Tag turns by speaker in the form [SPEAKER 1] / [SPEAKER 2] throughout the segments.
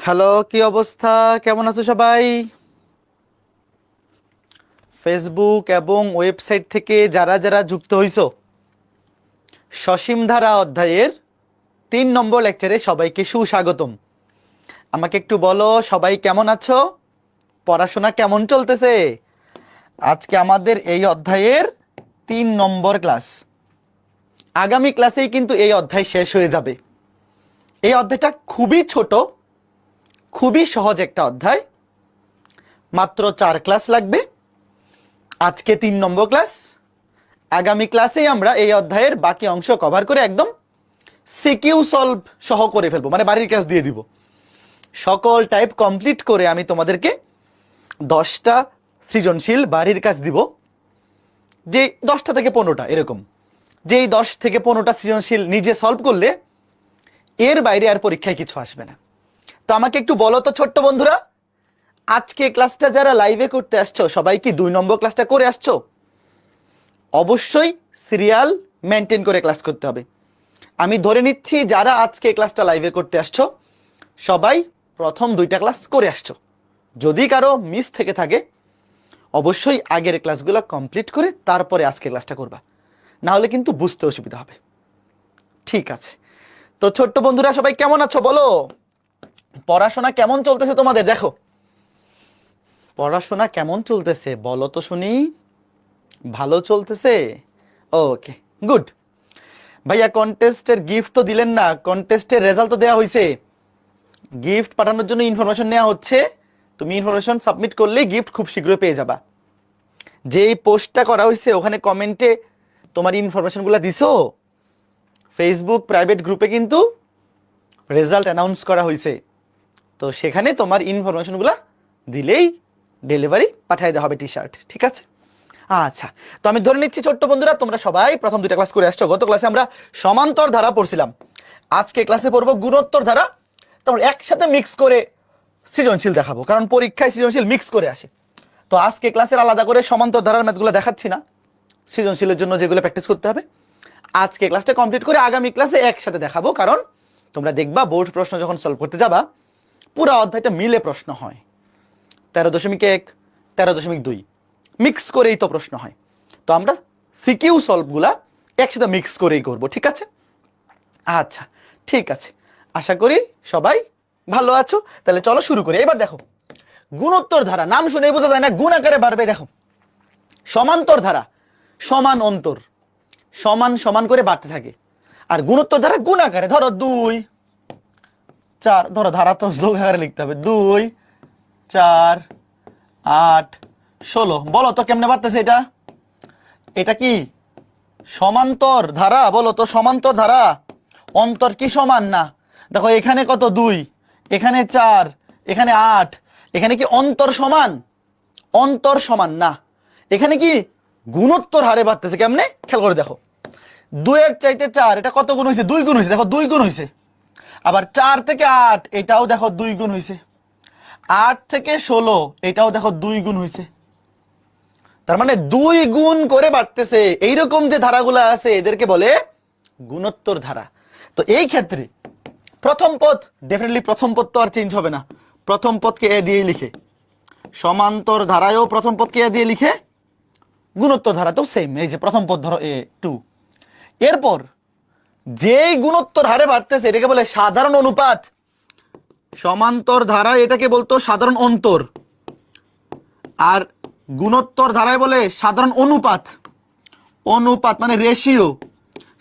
[SPEAKER 1] Hello, কি অবস্থা? কেমন আছো সবাই? ফেসবুক এবং ওয়েবসাইট থেকে যারা যারা যুক্ত হইছো, সসীম ধারা অধ্যায়ের 3 নম্বর লেকচারে সবাইকে সুস্বাগতম। আমাকে একটু বলো, সবাই কেমন আছো? পড়াশোনা কেমন চলতেছে? আজকে আমাদের এই অধ্যায়ের 3 নম্বর ক্লাস। আগামী ক্লাসেই কিন্তু এই অধ্যায় শেষ হয়ে যাবে। এই অধ্যায়টা খুবই ছোট, খুবই সহজ একটা অধ্যায়। মাত্র 4 ক্লাস লাগবে। আজকে 3 নম্বর ক্লাস। আগামী ক্লাসেই আমরা এই অধ্যায়ের বাকি অংশ কভার করে একদম সিকিউ সলভ সহ করে ফেলবো, মানে বাড়ির কাজ দিয়ে দিব। সকল টাইপ কমপ্লিট করে আমি তোমাদেরকে 10টা সৃজনশীল বাড়ির কাজ দিব, যে 10টা থেকে 15টা এরকম। যেই 10 থেকে 15টা সৃজনশীল নিজে সলভ করলে এর বাইরে আর পরীক্ষায় কিছু আসবে না। তো আমাকে একটু বলো তো ছোট্ট বন্ধুরা, আজকে ক্লাসটা যারা লাইভে করতে আসছো সবাই কি 2 নম্বর ক্লাসটা করে আসছো? অবশ্যই সিরিয়াল মেনটেন করে ক্লাস করতে হবে। আমি ধরে নিচ্ছি যারা আজকে ক্লাসটা লাইভে করতে আসছো সবাই প্রথম 2টা ক্লাস করে আসছো। যদি কারো মিস থেকে থাকে অবশ্যই আগের ক্লাসগুলো কমপ্লিট করে তারপরে আজকে ক্লাসটা করবা, না হলে কিন্তু বুঝতে অসুবিধা হবে। ঠিক আছে, তো ছোট্ট বন্ধুরা সবাই কেমন আছো বলো? পড়াশোনা কেমন চলতেছে তোমাদের? দেখো, পড়াশোনা কেমন চলতেছে বলো তো শুনি। ভালো চলতেছে? ওকে, গুড। ভাইয়া কন্টেস্টের গিফট তো দিলেন না, কন্টেস্টের রেজাল্ট তো দেওয়া হয়েছে। গিফট পাঠানোর জন্য ইনফরমেশন নেওয়া হচ্ছে। তুমি ইনফরমেশন সাবমিট করলেই গিফট খুব শীঘ্রই পেয়ে যাবা। যেই পোস্টটা করা হয়েছে ওখানে কমেন্টে তোমার ইনফরমেশনগুলো দিছো। ফেসবুক প্রাইভেট গ্রুপে কিন্তু রেজাল্ট অ্যানাউন্স করা হয়েছে, তো সেখানে তোমার ইনফরমেশনগুলো দিলেই ডেলিভারি পাঠিয়ে দেওয়া হবে টি শার্ট। ঠিক আছে, আচ্ছা। তো আমি ধরে নিচ্ছি ছোট্ট বন্ধুরা তোমরা সবাই প্রথম 2টা ক্লাস করে আসছো। গত ক্লাসে আমরা সমান্তর ধারা পড়ছিলাম, আজকে ক্লাসে পড়বো গুণোত্তর ধারা। তোমরা একসাথে মিক্স করে সৃজনশীল দেখাবো, কারণ পরীক্ষায় সৃজনশীল মিক্স করে আসে। তো আজকে ক্লাসের আলাদা করে সমান্তর ধারার ম্যাথগুলো দেখাচ্ছি না, সৃজনশীলের জন্য যেগুলো প্র্যাকটিস করতে হবে আজকে ক্লাসটা কমপ্লিট করে আগামী ক্লাসে একসাথে দেখাবো। কারণ তোমরা দেখবা বোর্ড প্রশ্ন যখন সলভ করতে যাবা পুরো অধ্যায়টা মিলে প্রশ্ন হয়। 13.1, 13.2 মিক্স করেই তো প্রশ্ন হয়। তো আমরা সিকিউ সলভগুলা একসাথে মিক্স করেই করব। ঠিক আছে, আচ্ছা ঠিক আছে, আশা করি সবাই ভালো আছো। তাহলে চলো শুরু করি। এবার দেখো, গুণোত্তর ধারা নাম শুনে বোঝা যায় না, গুণ আকারে বাড়বে। দেখো, সমান্তর ধারা সমান অন্তর, সমান সমান করে বাড়তে থাকে। আর গুণোত্তর ধারা গুণ আকারে, ধরো 2 4, ধরো ধারা তো যোগ আকারে লিখতে হবে, 2 4 8 16। বলো তো কেমনে বাড়তেছে এটা? এটা কি সমান্তর ধারা? বলো তো সমান্তর ধারা। অন্তর কি সমান না? দেখো এখানে কত 2, এখানে 4, এখানে 8, এখানে কি অন্তর সমান? অন্তর সমান না। এখানে কি গুণোত্তর হারে বাড়তেছে। কেমনে? খেয়াল করে দেখো, 2 এর চাইতে 4 এটা কত গুণ হয়েছে? 2 গুণ হয়েছে। দেখো 2 গুণ হয়েছে। আবার 4 থেকে 8 এটাও দেখো 2 গুণ হয়েছে। 8 থেকে 16 এটাও দেখো 2 গুণ হয়েছে। তার মানে 2 গুণ করে বাড়তেছে। এইরকম যে ধারাগুলো আছে এদেরকে বলে গুণোত্তর ধারা। তো এই ক্ষেত্রে প্রথম পদ, ডেফিনেটলি প্রথম পদ তো আর চেঞ্জ হবে না, প্রথম পদকে এ দিয়ে লিখে। সমান্তর ধারায়ও প্রথম পদকে এ দিয়ে লিখে, গুণোত্তর ধারাতেও সেম। এই যে প্রথম পদ ধরো A2। এরপর যেই গুণোত্তর হারে বাড়তেছে এটাকে বলে সাধারণ অনুপাত। সমান্তর ধারায় এটাকে বলতো সাধারণ অন্তর, আর গুণোত্তর ধারায় বলে সাধারণ অনুপাত। অনুপাত মানে রেশিও,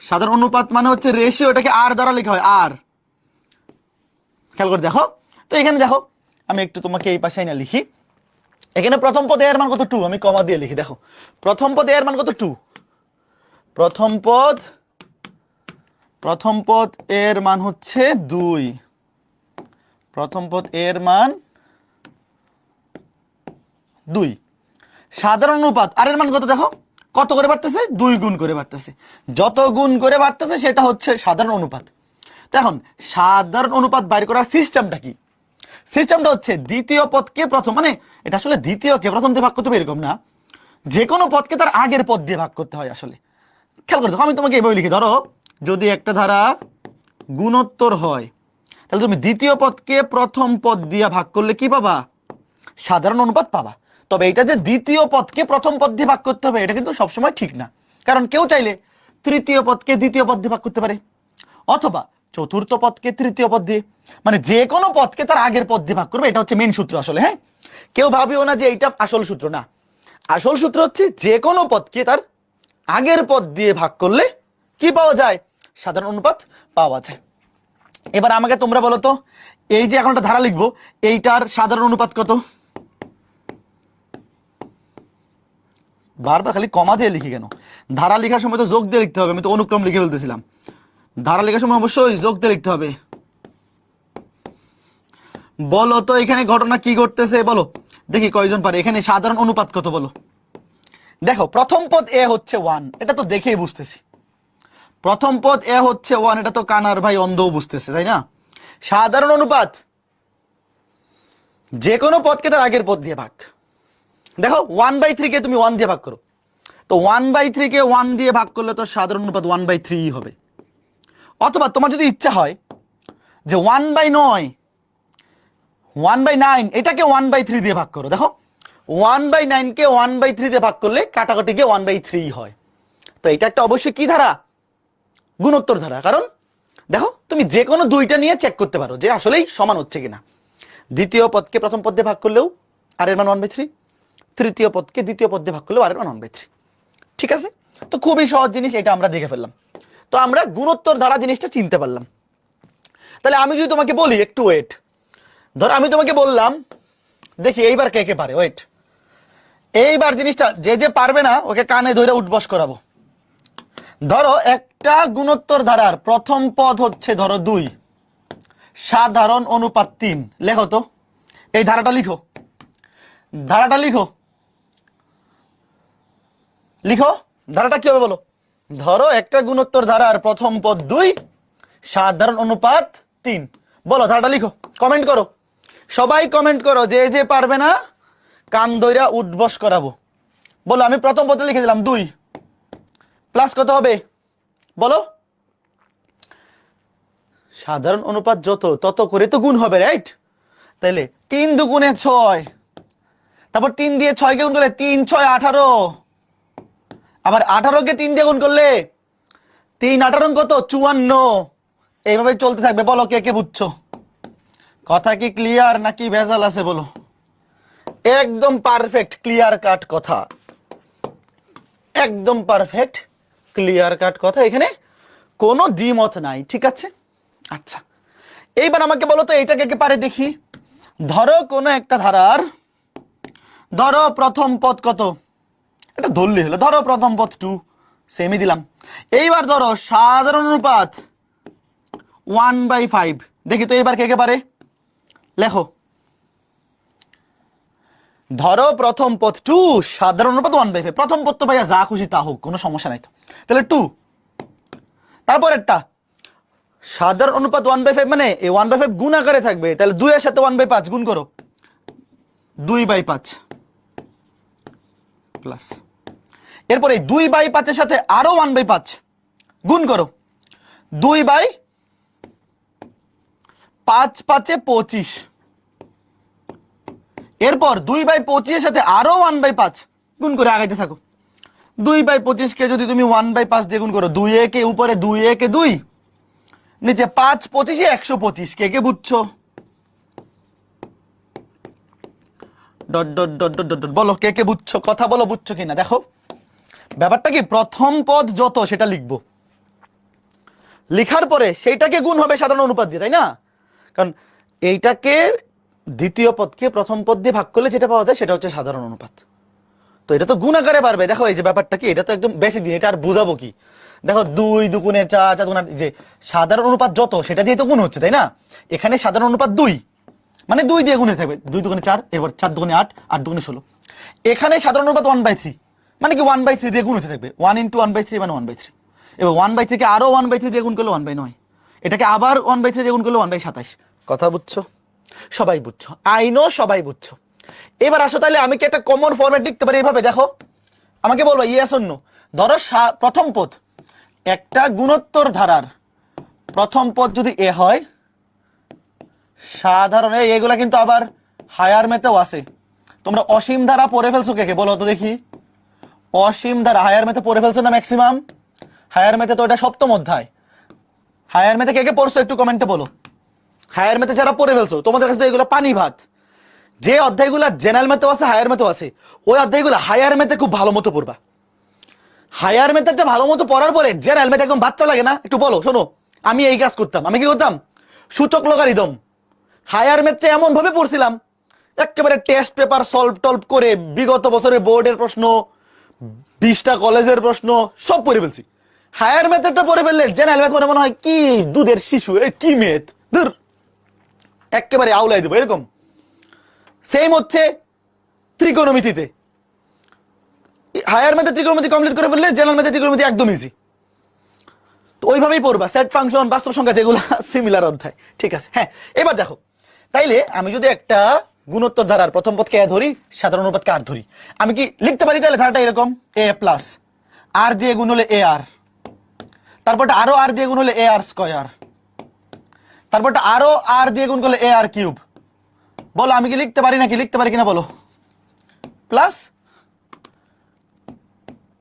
[SPEAKER 1] সাধারণ অনুপাত মানে হচ্ছে রেশিও, এটাকে আর দ্বারা লেখা হয়, আর। খেয়াল করে দেখো, তো এখানে দেখো আমি একটু তোমাকে এই পাশে না লিখি। এখানে প্রথম পদে এর মান কত? 2। আমি কমা দিয়ে লিখি। দেখো প্রথম পদে এর মান কত? 2। প্রথম পদ এর মান হচ্ছে 2। প্রথম পদ এর মান 2। সাধারণ অনুপাত আর এর মান কত? দেখো কত করে বাড়তেছে? 2 গুণ করে বাড়তেছে। যত গুণ করে বাড়তেছে সেটা হচ্ছে সাধারণ অনুপাত। তো এখন সাধারণ অনুপাত বাইর করার সিস্টেমটা কি? সিস্টেমটা হচ্ছে দ্বিতীয় পদকে প্রথম, মানে এটা আসলে দ্বিতীয়কে প্রথম দিয়ে ভাগ করতে হবে এরকম না, যে কোনো পদকে তার আগের পদ দিয়ে ভাগ করতে হয় আসলে। খেয়াল করে দেখো, আমি তোমাকে এইভাবে লিখি। ধরো যদি একটা ধারা গুণোত্তর হয় তাহলে তুমি দ্বিতীয় পদকে প্রথম পদ দিয়ে ভাগ করলে কি পাবা? সাধারণ অনুপাত পাবা। তবে এটা যে দ্বিতীয় পদকে প্রথম পদ দিয়ে ভাগ করতে হবে এটা কিন্তু সবসময় ঠিক না, কারণ কেউ চাইলে তৃতীয় পদকে দ্বিতীয় পদ দিয়ে ভাগ করতে পারে, অথবা চতুর্থ পদকে তৃতীয় পদ দিয়ে, মানে যে কোনো পদকে তার আগের পদ দিয়ে ভাগ করবে, এটা হচ্ছে মেন সূত্র আসলে। হ্যাঁ, কেউ ভাবিও না যে এইটা আসল সূত্র, না, আসল সূত্র হচ্ছে যে কোনো পদকে তার আগের পদ দিয়ে ভাগ করলে কি পাওয়া যায়? সাধারণ অনুপাত পাওয়া যায়। এবার আমাকে তোমরা বলো তো, এই যে এখন একটা ধারা লিখবো, এইটার সাধারণ অনুপাত কত? বারবার খালি কমা দিয়ে লিখি কেন? ধারা লেখার সময় তো যোগ দিয়ে লিখতে হবে, আমি তো অনুক্রম লিখে ফেলতেছিলাম। ধারা লেখার সময় অবশ্যই যোগ দিয়ে লিখতে হবে। বলো তো এখানে ঘটনা কি ঘটতেছে বলো দেখি, কয়জন পারে? এখানে সাধারণ অনুপাত কত বলো? দেখো, প্রথম পদ এ হচ্ছে 1, এটা তো দেখেই বুঝতেছি। প্রথম পদ এ হচ্ছে 1, এটা তো কানার ভাই অন্ধও বুঝতেছে, তাই না? সাধারণ অনুপাত যে কোনো পদকে তার আগের পদ দিয়ে ভাগ। দেখো 1/3 কে তুমি 1 দিয়ে ভাগ করো, তো 1/3 কে 1 দিয়ে ভাগ করলে তো সাধারণ অনুপাত 1/3 হবে। অথবা তোমার যদি ইচ্ছা হয় যে 1/9, 1/9 এটাকে 1/3 দিয়ে ভাগ করো, দেখো 1/9 কে 1/3 দিয়ে ভাগ করলে কাটাকাটি গিয়ে 1/3 হয়। তো এটা একটা অবশ্যই কি ধারা? গুণোত্তর ধারা। কারণ দেখো তুমি যে কোনো দুইটা নিয়ে চেক করতে পারো যে আসলেই সমান হচ্ছে কিনা। দ্বিতীয় পদকে প্রথম পদ দিয়ে ভাগ করলেও আর এর মান 1/3, তৃতীয় পদকে দ্বিতীয় পদ দিয়ে ভাগ করলেও আর এর মান 1/3। ঠিক আছে, তো খুবই সহজ জিনিস, এটা আমরা দেখে ফেললাম। তো আমরা গুণোত্তর ধারা জিনিসটা চিনতে পারলাম। তাহলে আমি যদি তোমাকে বলি একটু ওয়েট, ধর আমি তোমাকে বললাম, দেখি এইবার কে কে পারে, ওয়েট, এইবার জিনিসটা যে যে পারবে না ওকে কানে ধরে উঠবস করাবো। ধরো একটা গুণোত্তর ধারার প্রথম পদ হচ্ছে ধরো 2, সাধারণ অনুপাত 3। লেখো তো, এই ধারাটা লিখো, ধারাটা লিখো, লিখো ধারাটা কি হবে বলো? ধরো একটা গুণোত্তর ধারার প্রথম পদ 2, সাধারণ অনুপাত 3। বলো ধারাটা লিখো, কমেন্ট করো, সবাই কমেন্ট করো, যে যে পারবে না কান দইরা উঠবস করাবো। বলো, আমি প্রথম পদে লিখে দিলাম 2 প্লাস কত হবে বলো? সাধারণ অনুপাত যত তত করে তো গুণ হবে, রাইট? তাইলে 3 দুগুণে 6, তারপর 3 দিয়ে 6 কে গুণ করলে 3 6 18, আবার 18 কে 3 দিয়ে গুণ করলে 3 18 কত 54। এইভাবে চলতে থাকবে। বলো কে কে বুঝছো? কথা কি ক্লিয়ার নাকি ভেজাল আছে বলো? একদম পারফেক্ট ক্লিয়ার কাট কথা, একদম পারফেক্ট ক্লিয়ার কাট কথা, এখানে কোনো দ্বিমত নাই। ঠিক আছে, আচ্ছা এইবার আমাকে বলো তো এইটা কে কে পারে দেখি। ধরো কোনো একটা ধারার, ধরো প্রথম পদ কত, এটা ধরলে হলো, ধরো প্রথম পদ 2, সেমই দিলাম। এইবার ধরো সাধারণ অনুপাত 1/5, দেখি তো এইবার কে কে পারে, লেখো। ধরো প্রথম পদ 2, সাধারণ অনুপাত 1/5। প্রথম পদ তো ভাইয়া যা খুশি তা হোক, কোনো সমস্যা নাই তো। তাহলে 2, তারপর একটা সাধারণ অনুপাত 1/5, মানে এই 1/5 গুণ আকারে থাকবে, তাহলে 2 এর সাথে 1/5 গুণ করো, 2/5 প্লাস, এরপরে 2/5 এর সাথে আরো 1/5 গুণ করো, 2/5 5 25, এরপর 2/25 এর সাথে আরো 1/5 গুণ করে আগাইতে থাকো। 2/25 কে যদি তুমি 1/5 দিয়ে গুণ করো, 2 একে উপরে 2 একে 2, নিচে 5 25 125। কে কে বুঝছো? Dot dot dot dot dot, বলো কে কে বুঝছো, কথা বলো বুঝছো কিনা। দেখো ব্যাপারটা কি, প্রথম পদ যত সেটা লিখবো, লিখার পরে সেইটাকে গুণ হবে সাধারণ অনুপাত দিয়ে, তাই না? কারণ এইটাকে দ্বিতীয় পদকে প্রথম পদ দিয়ে ভাগ করলে যেটা পাওয়া যায় সেটা হচ্ছে সাধারণ অনুপাত। তো এটা তো গুণ আকারে পারবে। দেখো এই যে ব্যাপারটা কি, এটা তো একদম বেসিক জিনিস, এটা আর বুঝাবো কি? দেখো 2 দুগুণে 4, 4 দুগুণে, যে সাধারণ অনুপাত যত সেটা দিয়ে তো গুণ হচ্ছে, তাই না? এখানে সাধারণ অনুপাত 2, মানে 2 দিয়ে গুণে থাকবে, 2 দুগুণে 4, এরপর 4 দুগুণে 8, 8 দুগুণে 16। এখানে সাধারণ অনুপাত 1/3, মানে কি 1/3 দিয়ে গুণ হতে থাকবে, 1 × 1/3 মানে 1/3। এবার 1/3 কে আরো 1/3 দিয়ে গুণ করলে 1/9, এটাকে আবার 1/3 দিয়ে গুণ করলে 1/27। কথা বুঝছো? সবাই বুঝছো, আই নো সবাই বুঝছো। এবার আসো তাহলে আমি কি একটা কমন ফরম্যাট লিখতে পারি এইভাবে? দেখো আমাকে বলবো ইয়েস অর নো। ধরো প্রথম পদ, একটা গুণোত্তর ধারার প্রথম পদ যদি এ হয়, সাধারণ এগুলা কিন্তু আবার হায়ার ম্যাথেও আছে। তোমরা অসীম ধারা পড়ে ফেলছো কে কে বলো তো দেখি? অসীম ধারা হায়ার ম্যাথে পড়ে ফেলছো না ম্যাক্সিমাম? হায়ার ম্যাথে তো এটা সপ্তম অধ্যায়। হায়ার ম্যাথে কে কে পড়ছো একটু কমেন্টে বলো। হায়ার ম্যাথে যারা পড়ে ফেলছো তোমাদের কাছে তো এগুলো পানি ভাত। যে অধ্যায়গুলো জেনারেল ম্যাথেও আছে হায়ার ম্যাথেও আছে, ওই অধ্যায়গুলো হায়ার ম্যাথে খুব ভালো মতো পড়বা। হায়ার ম্যাথে ভালো মতো পড়ার পরে জেনারেল ম্যাথে একদম বাচ্চা লাগে না? একটু বলো। শোনো, আমি এই কাজ করতাম। আমি কি করতাম? সূচক লগারিদম হায়ার ম্যাথটা এমন ভাবে পড়ছিলাম, একেবারে টেস্ট পেপার সলভ টলভ করে বিগত বছরের বোর্ডের প্রশ্ন, 20টা কলেজের প্রশ্ন সব পড়ে ফেলছি। হায়ার ম্যাথটা পড়ে ফেললে জেনারেল ম্যাথ মনে হয় কি দুধের শিশু, কি ম্যাথ ধর, একেবারে আউলাই দেবো এরকম। সেম হচ্ছে ত্রিকোণমিতিতে। হায়ার ম্যাথে ত্রিকোণমিতি কমপ্লিট করে ফেললে জেনারেল ম্যাথে ত্রিকোণমিতি একদম ইজি। তো ওইভাবেই পড়বা। সেট ফাংশন, বাস্তব সংখ্যা, যেগুলো সিমিলার অধ্যায়। ঠিক আছে, হ্যাঁ। এবার দেখো, তাইলে আমি যদি একটা গুণোত্তর ধারার প্রথম পদকে এ ধরি, সাধারণ অনুপাতকে আর ধরি, আমি কি লিখতে পারি তাহলে ধারাটা এরকম? এ প্লাস আর দিয়ে গুণ হলে এ আর, তারপরটা আরো আর দিয়ে গুণ হলে এ আর স্কয়ার, তারপরটা আরো আর দিয়ে গুণ করলে এ আর কিউব। বলো আমি কি লিখতে পারি নাকি? লিখতে পারি কিনা বলো? প্লাস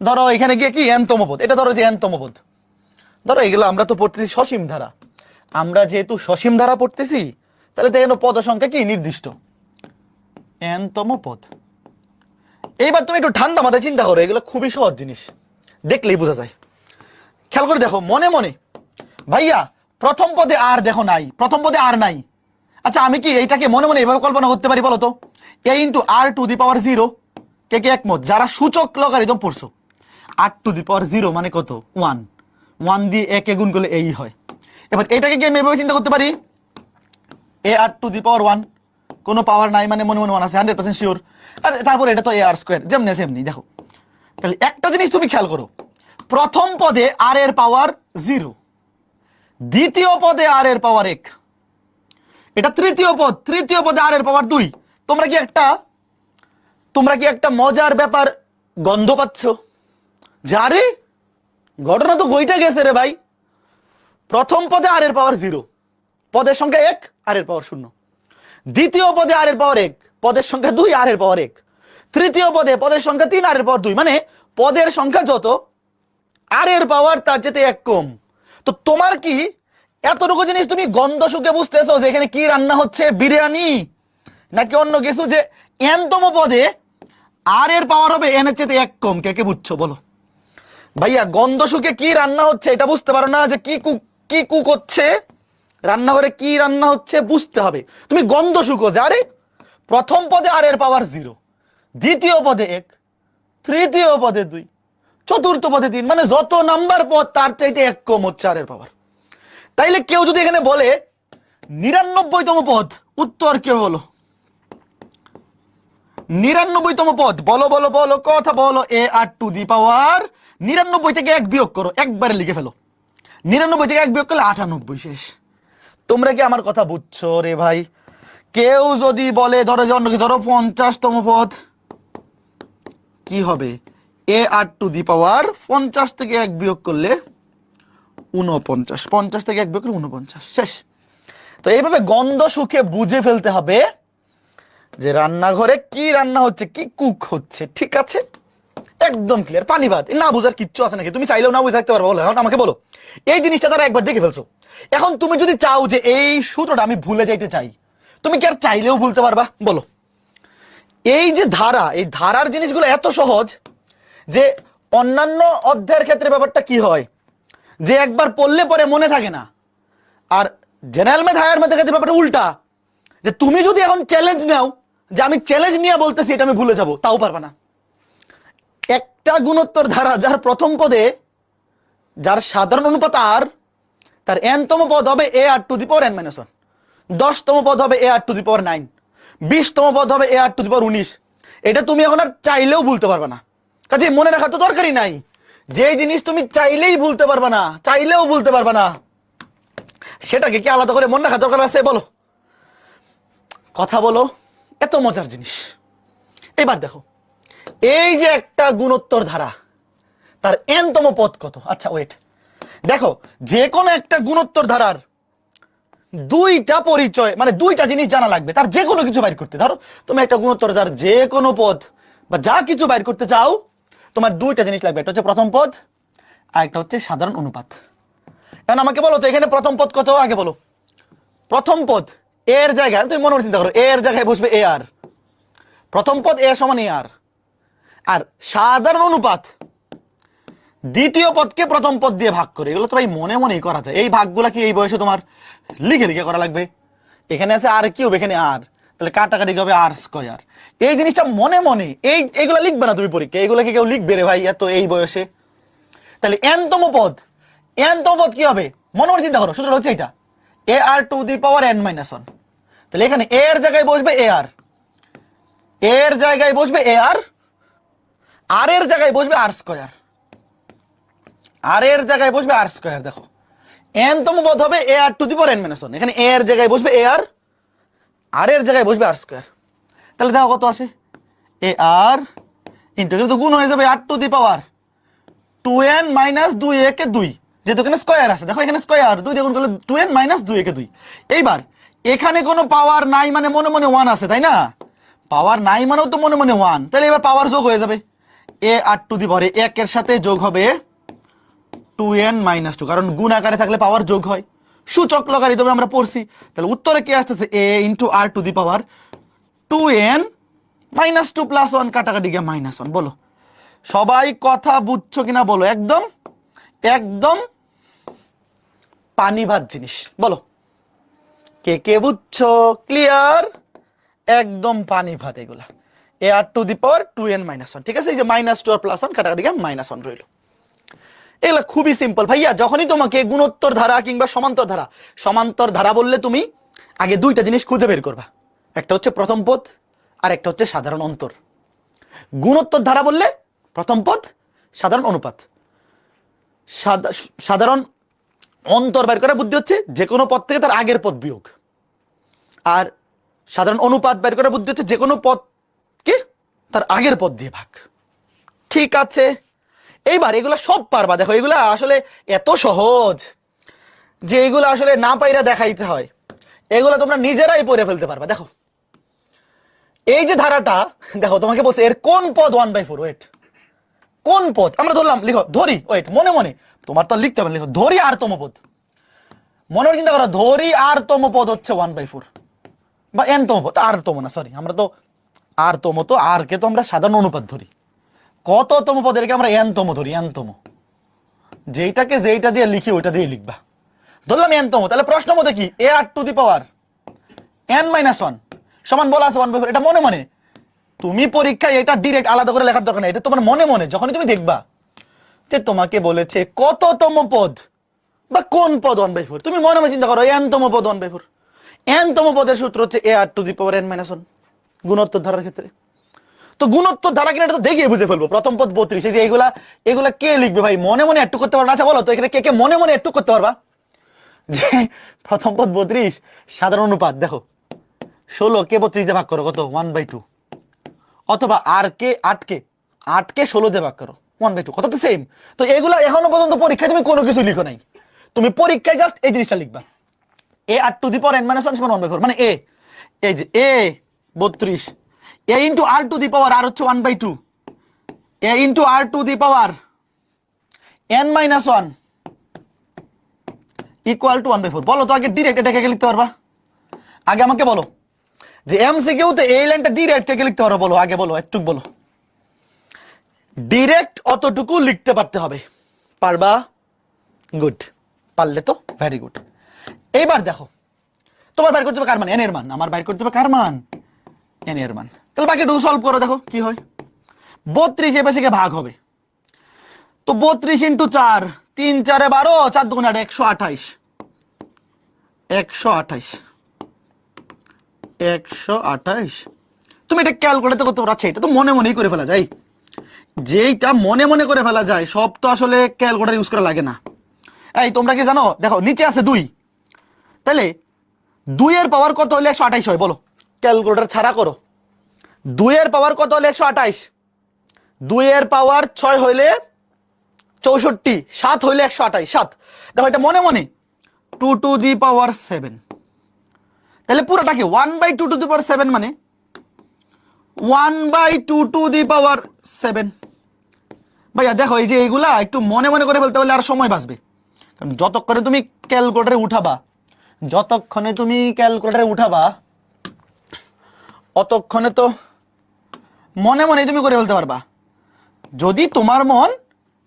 [SPEAKER 1] ধরো এখানে গিয়ে কি এনতম পদ, এটা ধরো যে এনতম পদ। ধরো এগুলো আমরা তো পড়তেছি সসীম ধারা। আমরা যেহেতু সসীম ধারা পড়তেছি, তাহলে দেখেন পদ সংখ্যা কি নির্দিষ্ট, এনতম পদ। এইবার তুমি একটু ঠান্ডা মাথায় চিন্তা করো, এগুলো খুবই সহজ জিনিস, দেখলেই বোঝা যায়। খেয়াল করে দেখো মনে মনে। ভাইয়া প্রথম পদে আর দেখো নাই, প্রথম পদে আর নাই। আচ্ছা আমি কি এইটাকে মনে মনে এভাবে কল্পনা করতে পারি বলো তো? এ ইন্টু আর টু দি পাওয়ার 0। কে কে একমত যারা সূচক লগারিদম পড়ছো? আর টু দি পাওয়ার 0 মানে কত? 1। 1 দিয়ে একে গুণ করলে এই হয়। এবার এটাকে কি আমি এভাবে চিন্তা করতে পারি? এ আর টু দি পাওয়ার 1, কোনো পাওয়ার নাই মানে মনে মনে 1 আছে, 100% শিওর। আর তারপরে এটা তো এ আর স্কয়ার, যেমনি আছে এমনি। দেখো তাহলে একটা জিনিস তুমি খেয়াল করো, প্রথম পদে আর এর পাওয়ার 0, দ্বিতীয় পদে আর এর পাওয়ার 1, এটা তৃতীয় পদ, তৃতীয় পদে আর এর পাওয়ার 2। তোমরা কি একটা মজার ব্যাপার গন্ধ পাচ্ছ? যারে ঘটনা তো গইটা গেছে রে ভাই। প্রথম পদে আর এর পাওয়ার 0, পদের সংখ্যা 1, আর এর পাওয়ার 0। দ্বিতীয় পদে আর এর পাওয়ার 1, পদের সংখ্যা 2, আর এর পাওয়ার 1। তৃতীয় পদে পদের সংখ্যা 3, আর এর পাওয়ার 2। মানে পদের সংখ্যা যত, আর এর পাওয়ার তার যেতে 1 কম। তো তোমার কি এতটুকু জিনিস তুমি গন্ধ শুকে বুঝতেছো যে এখানে কি রান্না হচ্ছে? বিরিয়ানি নাকি অন্য কিছু? যে এনতম পদে আর এর পাওয়ার হবে এন এর চেয়ে 1 কম। কে কে বুঝছো বলো? ভাইয়া গন্ধ শুকে কি রান্না হচ্ছে এটা বুঝতে পারো না? যে কি কুক হচ্ছে রান্নাঘরে, কি রান্না হচ্ছে বুঝতে হবে। তুমি গন্ধ শুকো যে আরে প্রথম পদে আর এর পাওয়ার 0, দ্বিতীয় পদে 1, তৃতীয় পদে 2, চতুর্থ পদে 3, মানে যত নাম্বার পদ তার চাইতে 1 কম হচ্ছে আর এর পাওয়ার। তাইলে কেউ যদি এখানে বলে 99তম পদ, উত্তর কেউ বলো 99তম পদ। বলো বলো বলো, কথা বলো। এ আর টু দি পাওয়ার 99 থেকে 1 বিয়োগ করো, একবারে লিখে ফেলো। 99 থেকে 1 বিয়োগ করলে 98, শেষ। তোমরা কি আমার কথা বুঝছো রে ভাই? কেউ যদি বলে ধরো যে অন্য কি, ধরো 50তম পদ, কি হবে? এ আর টু দি পাওয়ার 50 থেকে 1 বিয়োগ করলে 49, 50 থেকে 1 বিয়োগ করলে 49, শেষ। তো এইভাবে গন্ধ সুখে বুঝে ফেলতে হবে যে রান্নাঘরে কি রান্না হচ্ছে, কি কুক হচ্ছে। ঠিক আছে, একদম ক্লিয়ার, পানি ভাত। না বুঝার কিচ্ছু আছে নাকি? তুমি চাইলেও না বুঝে থাকতে পারবো। এখন আমাকে বলো, এই জিনিসটা তারা একবার দেখে ফেলছো, এখন তুমি যদি চাও যে এই সূত্রটা আমি ভুলে যাইতে চাই, তুমি কি আর চাইলেও ভুলতে পারবা? বলো। এই যে ধারা, এই ধারার জিনিসগুলো এত সহজ যে অন্যান্য অধ্যায়ের ক্ষেত্রে ব্যাপারটা কি হয় যে একবার পড়লে পরে মনে থাকে না। আর জেনারেল ম্যাথ, হায়ার ম্যাথের ক্ষেত্রে ব্যাপারটা উল্টা, যে তুমি যদি এখন চ্যালেঞ্জ নাও যে আমি চ্যালেঞ্জ নিয়ে বলতেছি এটা আমি ভুলে যাব, তাও পারবা না। একটা গুণোত্তর ধারা যার প্রথম পদে যার সাধারণ অনুপাত আর, তার এনতম পদ হবে a r to the power n - 1, 10তম পদ হবে এ আর টু দি পাওয়ার 9, 20তম পদ হবে এ আর টু দি পাওয়ার 19। এটা তুমি এখন আর চাইলেও ভুলতে পারবা না। কাজে মনে রাখার তো দরকারই নাই। যে জিনিস তুমি চাইলেই ভুলতে পারবা না, চাইলেও ভুলতে পারবা না, সেটাকে কি আলাদা করে মনে রাখার দরকার আছে? বলো, কথা বলো। এত মজার জিনিস। এবার দেখো, এই যে একটা গুণোত্তর ধারা, তার এনতম পদ কত? আচ্ছা ওয়েট, দেখো যে কোনো একটা গুণোত্তর ধারার দুইটা পরিচয় মানে দুইটা জিনিস জানা লাগবে তার যে কোনো কিছু বাইর করতে। ধরো তুমি একটা গুণোত্তর যার যে কোনো পদ বা যা কিছু বাইর করতে চাও, তোমার দুইটা জিনিস লাগবে, একটা হচ্ছে প্রথম পদ আর একটা হচ্ছে সাধারণ অনুপাত। এখন আমাকে বলো তো এখানে প্রথম পদ কত, আগে বলো। প্রথম পদ এর জায়গায় তুমি মনে চিন্তা করো, এর জায়গায় বসবে এ আর, প্রথম পদ এ সমান এ আর। আর সাধারণ অনুপাত দ্বিতীয় পদকে প্রথম পদ দিয়ে ভাগ করে, এগুলো তো ভাই মনে মনেই করা যায়। এই ভাগগুলা কি এই বয়সে তোমার লিখে লিখে করা লাগবে? এখানে আছে আর কিউব, এখানে আর, তাহলে কাটাকাটি হবে আর স্কয়ার। এই জিনিসটা মনে মনে এইগুলা লিখবে না তুমি পরীক্ষা, এগুলা কি কেউ লিখবে রে ভাই এত এই বয়সে? তাহলে এনতম পদ কি হবে মনে মনে চিন্তা করো, সূত্রটা হচ্ছে এটা a r to the power n minus one. তাহলে এখানে এর জায়গায় বসবে এ আর, এর জায়গায় বসবে এ আর, আর এর জায়গায় বসবে আর স্কয়ার, আর এর জায়গায় বসবে আর স্কয়ার। দেখো এন তম পদ হবে a r to the power n minus one, এখানে এর জায়গায় বসবে এ আর এর জায়গায় বসবে আর স্কয়ার। তাহলে দেখো কত আসে এ আর ইন্টু, এখানে তো গুণ হয়ে যাবে আর to the power 2n minus 2 একে 2, যেহেতু এখানে স্কয়ার আছে। দেখো এখানে স্কয়ার 2 দিয়ে গুণ করলে 2n মাইনাস 2 একে 2। এইবার এখানে কোনো পাওয়ার নাই মানে মনে মনে 1 আছে, তাই না? পাওয়ার নাই মানেও তো মনে মনে 1, তাহলে এবার পাওয়ার যোগ হয়ে যাবে এ আর টু দি পাওয়ার 1 এর সাথে যোগ হবে 2n মাইনাস 2, কারণ গুণ আকারে থাকলে পাওয়ার যোগ হয়, সূচক লগারি তবে আমরা পড়ছি। তাহলে উত্তরে কি আসতেছে a into r to the power 2n minus 2 plus 1, কাটাকাটি গিয়ে মাইনাস 1। বলো সবাই কথা বুঝছো কিনা বলো? একদম একদম পানি ভাত জিনিস, বলো কে কে বুঝছো? ক্লিয়ার? একদম পানি ভাত এগুলা। এ r to the power 2n minus 1, ঠিক আছে? এই যে মাইনাস 2 আর প্লাস 1 কাটাকাটি গিয়ে মাইনাস 1 রইল। এগুলা খুবই সিম্পল ভাইয়া। যখনই তোমাকে গুণোত্তর ধারা কিংবা সমান্তর ধারা বললে তুমি আগে দুইটা জিনিস খুঁজে বের করবা, একটা হচ্ছে প্রথম পদ আর একটা হচ্ছে সাধারণ অন্তর। গুণোত্তর ধারা বললে প্রথম পদ, সাধারণ অনুপাত। সাধারণ অন্তর বের করার বুদ্ধি হচ্ছে যে কোনো পদ থেকে তার আগের পদ বিয়োগ, আর সাধারণ অনুপাত বের করার বুদ্ধি হচ্ছে যে কোনো পদকে তার আগের পদ দিয়ে ভাগ। ঠিক আছে, এইবার এগুলা সব পারবা। দেখো এগুলা আসলে এত সহজ যে এগুলো আসলে না পাইরা দেখাইতে হয়, এগুলো তোমরা নিজেরাই পড়ে ফেলতে পারবা। দেখো এই যে ধারাটা, দেখো তোমাকে বলছে এর কোন পদ 1/4, ওয়েট কোন পদ আমরা ধরলাম, লিখো ধরি, ওয়েট মনে মনে তোমার তো লিখতে হবে, লিখো ধরি আর তম পদ, মনে চিন্তা করো ধরি আর তম পদ হচ্ছে 1/4 বা এন তম পদ, আর তম না সরি, আমরা তো আর তম, তো আর কে তো আমরা সাধারণ অনুপাত ধরি, কত তম পদেরকে আমরা এন তম ধরি, এন তম, যেইটা দিয়ে লিখি ওইটা দিয়ে লিখবা। ধরলাম এন তম, তাহলে প্রশ্ন মতে কি a r to the power n minus 1 সমান বলা আছে 1/4, এটা মনে মনে। তুমি পরীক্ষায় এটা ডিরেক্ট আলাদা করে লেখার দরকার নেই, এটা তোমার মনে মনে যখনই তুমি দেখবা যে তোমাকে বলেছে কততম পদ বা কোন পদ 1/4, তুমি মনে মনে চিন্তা করো এন তম পদ 1/4। এন তম পদের সূত্র হচ্ছে a r to the power n minus 1 গুণোত্তর ধারার ক্ষেত্রে। তো গুণোত্তর ধারা কিনা এটা তো দেখিয়ে বুঝে ফেলবো। প্রথম পদ 32, এই যে এগুলা কে লিখবে ভাই? মনে মনে একটু করতে পারবা? আচ্ছা বলো তো এখানে কে কে মনে মনে একটু করতে পারবা যে প্রথম পদ 32 সাধারণ অনুপাত, দেখো 16 কে 32 দিয়ে ভাগ করো কত 1/2, অথবা আর কে 8 কে 16 দিয়ে ভাগ করো 1/2, কত তো সেম। তো এগুলা এখনো পর্যন্ত পরীক্ষায় তুমি কোনো কিছু লিখো নাই, তুমি পরীক্ষায় জাস্ট এই জিনিসটা লিখবা a r to the power n minus 1 সমান 1/4, মানে এই যে এ 32 এ into r to the power r হচ্ছে 1/2 a into r to the power n minus 1 equal to 1/4। বলো তো আগে ডিরেক্ট এটাকে লিখতে পারবা? আগে আমাকে বলো যে এমসিকিউতে এই লাইনটা ডিরেক্ট কে লিখতে পারো? বলো আগে, বলো একটু বলো। ডিরেক্ট অতটুকু লিখতে পারতে হবে, পারবা? গুড, পারলে তো ভেরি গুড। এইবার দেখো তোমার বাইর করতে হবে কার মান? এন এর মান। আমার বাইর করতে হবে কার মান? এন এর মান। তাহলে বাকি ডু সলভ করো, দেখো কি হয়। 32 এ পাশে ভাগ হবে, তো 32 ইন্টু 4, 3 4 12, 4 2 8, 128 128। তুমি এটা ক্যালকুলেটর করতে পারছো? এটা তো মনে মনেই করে ফেলা যায়, যেইটা মনে মনে করে ফেলা যায় সব তো আসলে ক্যালকুলেটর ইউজ করা লাগে না। এই তোমরা কি জানো, দেখো নিচে আছে 2, তাহলে 2 এর পাওয়ার কত হলে 128 হয়? বলো ক্যালকুলেটর ছাড়া করো। 2 এর পাওয়ার কত হলে 128? 2 এর পাওয়ার 6 হইলে 64, 7 হইলে 128, 7। দেখো এটা মনে মনে 2 টু দি পাওয়ার 7, তাহলে পুরোটা কি 1/2 মানে 1/2 ভাইয়া দেখো এই যে এইগুলা একটু মনে মনে করে বলতে পারলে আর সময় বাঁচবে। কারণ যতক্ষণে তুমি ক্যালকুলেটরে উঠাবা অতক্ষণে তো মনে মনে তুমি করে বলতে পারবা, যদি তোমার মন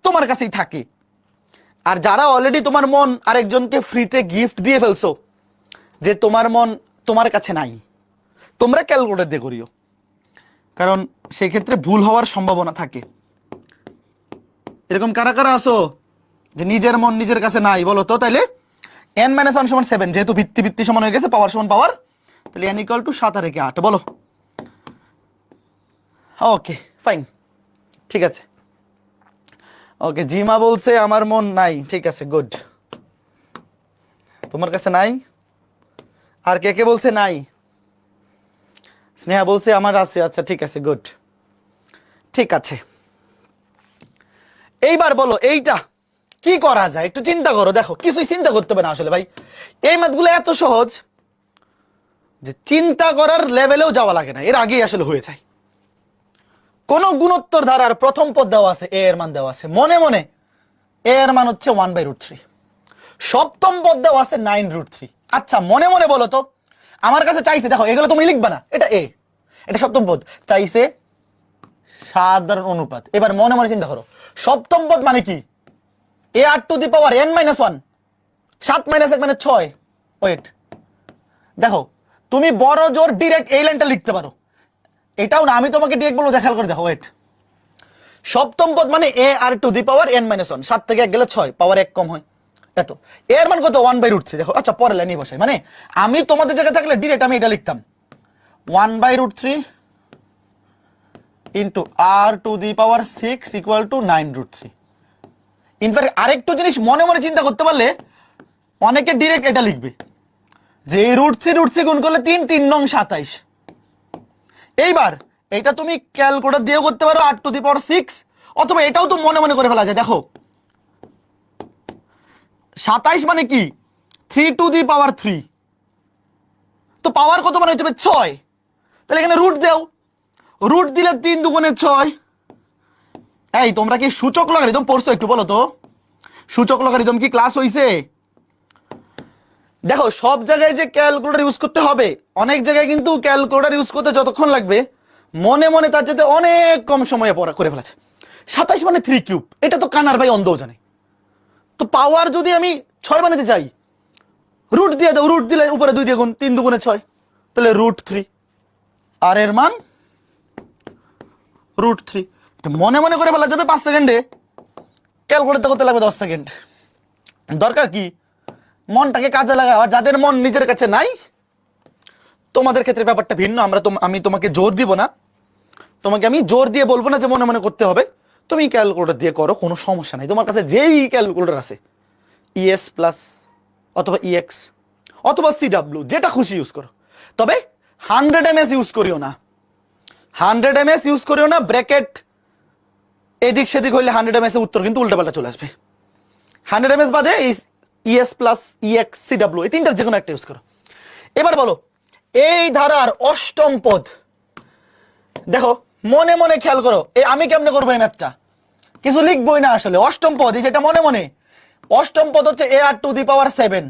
[SPEAKER 1] তোমার কাছেই থাকে। আর যারা অলরেডি তোমার মন আরেকজনকে ফ্রিতে গিফট দিয়ে ফেলছো, যে তোমার মন তোমার কাছে নাই, তোমরা ক্যালকুলেটর দিয়ে করিও, কারণ সেই ক্ষেত্রে ভুল হওয়ার সম্ভাবনা থাকে। এরকম কারা কারা আসো যে নিজের মন নিজের কাছে নাই বলো তো? তাইলে n-1 = 7, যেহেতু ভিত্তি সমান হয়ে গেছে, পাওয়ার সমান পাওয়ার, তাহলে n = 7 আর 8 বলো। ওকে ফাইন, ঠিক আছে। ওকে, জিমা বলছে আমার মন নাই, ঠিক আছে, গুড। তোমার কাছে নাই? আর কে কে বলছে নাই? স্নেহা বলছে আমার আছে, আচ্ছা ঠিক আছে, গুড, ঠিক আছে। এইবার বলো এইটা কি করা যায়, একটু চিন্তা করো। দেখো কিছুই চিন্তা করতে হবে না আসলে ভাই, এই ম্যাথগুলো এত সহজ যে চিন্তা করার লেভেলেও যাওয়া লাগে না, এর আগেই আসলে হয়ে যায়। কোন গুণোত্তর ধারার প্রথম পদ দেওয়া আছে, এ এর মান দেওয়া আছে, মনে মনে এ এর মান হচ্ছে 1/√3, সপ্তম পদ দেওয়া আছে 9√3। আচ্ছা মনে মনে বলো তো, আমার কাছে চাইছে, দেখো এগুলো তুমি লিখবা না, এটা এ, এটা সপ্তম পদ, চাইছে সাধারণ অনুপাত। এবার মনে মনে চিন্তা করো, সপ্তম পদ মানে কি? a⁴n-1, 7 - 1 মানে 6। ওয়েট, দেখো তুমি বড় জোর ডিরেক্ট এই লাইনটা লিখতে পারো, এটাও না, আমি তোমাকে ডিরেক্ট বলবো, খেয়াল করে দেখো। ওয়েট, সপ্তম পদ মানে a⁴n-1, 7 থেকে 1 গেলে 6, পাওয়ার 1 কম হয়, এত। এর মান কত? 1/√3। দেখো আচ্ছা পরে লাইনে বসাই, মানে আমি তোমাদের জায়গায় থাকলে ডিরেক্ট আমি এটা লিখতাম 1/√3 ইন্টু r⁶ = 9√3। ইনফ্যাক্ট আরেকটু জিনিস মনে মনে চিন্তা করতে পারলে অনেকে ডিরেক্ট এটা লিখবে যে এই √3 গুণ করলে 3 × 3 = 27। এইবার এটা তুমি ক্যালকুলেটর দিয়েও করতে পারো, r⁶, অথবা এটাও তো মনে মনে করে ফেলা যায়। দেখো 27 মানে কি? 3⁻3, তো পাওয়ার কত মানে হতে হবে 6, তাহলে এখানে রুট দাও, রুট দিলে 3 × 2 = 6। এই তোমরা কি সূচক লগারিদম পড়ছো? একটু বলো তো, সূচক লগারিদম কি ক্লাস হইছে? দেখো সব জায়গায় যে ক্যালকুলেটর ইউজ করতে হবে, অনেক জায়গায় কিন্তু ক্যালকুলেটর ইউজ করতে যতক্ষণ লাগবে মনে মনে তার যেতে অনেক কম সময়ে করে ফেলেছে। 27 মানে 3³ এটা তো কানার ভাই অন্ধও জানে। তো পাওয়ার যদি আমি 6 বানাতে চাই, রুট দিয়ে দাও, রুট দিলে উপরে 2 দিয়ে গুণ, 3 × 2 = 6, তাহলে √3, আর এর মান √3। মনে মনে করে ফেলা যাবে 5 সেকেন্ডে, ক্যালকুলেটর করতে লাগবে 10 সেকেন্ড। দরকার কি মনটাকে কাজে লাগাও। আর যাদের মন নিজের কাছে নাই, তোমাদের ক্ষেত্রে ব্যাপারটা ভিন্ন। আমি তোমাকে জোর দিব না, তোমাকে আমি জোর দিয়ে বলবো না যে মনে মনে করতে হবে, তুমি ক্যালকুলেটর দিয়ে করো, কোনো সমস্যা নাই। তোমার কাছে যেই ক্যালকুলেটর আছে, ES প্লাস অথবা EX অথবা CW, যেটা খুশি ইউজ করো, তবে 100 mS ইউজ করিও না, 100 mS ইউজ করিও না। ব্র্যাকেট এদিক সেদিক হইলে 100 mS এর উত্তর কিন্তু উল্টাপাল্টা চলে আসবে। 100 mS বাদে ES প্লাস EX CW এই তিনটার যে কোনো একটা ইউজ করো। এবার বলো এই ধারার অষ্টম পদ, দেখো মনে মনে খেয়াল করো, আমি কেমনে করবো এই ম্যাথটা, কিছু লিখবই না আসলে। অষ্টম পদ যেটা মনে মনে, অষ্টম পদ হচ্ছে ar⁷,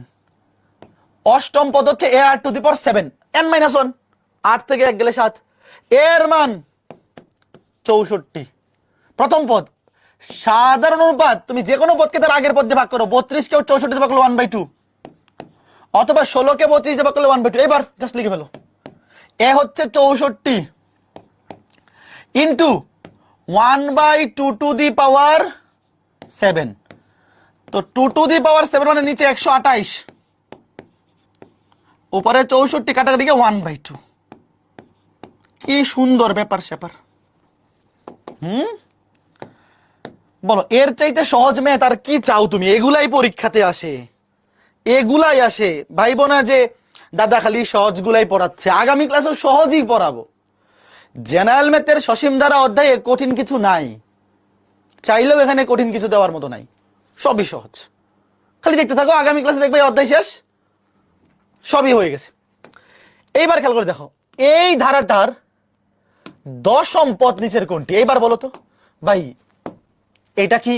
[SPEAKER 1] অষ্টম পদ হচ্ছে ar⁷, n-1, 8 থেকে 1 গেলে 7, এর মান 64। প্রথম পদ সাধারণ অনুপাত, তুমি যে কোনো পদকে তার আগের পদ দিয়ে ভাগ করো, 32 কে 64 দিয়ে ভাগ করলে 1/2, অথবা 16 কে 32 দিয়ে ভাগ করলে 1/2। এবার জাস্ট লিখে ফেলো, এ হচ্ছে 64 ইন্টু 1/2⁷, তো 2⁷ মানে নিচে 128, উপরে 64, কাটাকাটি গিয়ে 1/2। কি সুন্দর ব্যাপার স্যাপার। বলো এর চাইতে সহজ ম্যাথ আর কি চাও তুমি? এগুলাই পরীক্ষাতে আসে, এগুলাই আসে। ভাইবো না যে দাদা খালি সহজগুলাই পড়াচ্ছে, আগামী ক্লাসেও সহজই পড়াবো। জেনারেল ম্যাথের সসীম ধারা অধ্যায়ে কঠিন কিছু নাই, চাইলেও এখানে কঠিন কিছু দেওয়ার মতো নাই, সবই সহজ। খালি দেখতে থাকো, আগামী ক্লাসে দেখবে অধ্যায় শেষ, সবই হয়ে গেছে। এইবার খেয়াল করে দেখো, এই ধারাটার দশম পদ নিচের কোনটি? এইবার বলো তো ভাই, এটা কি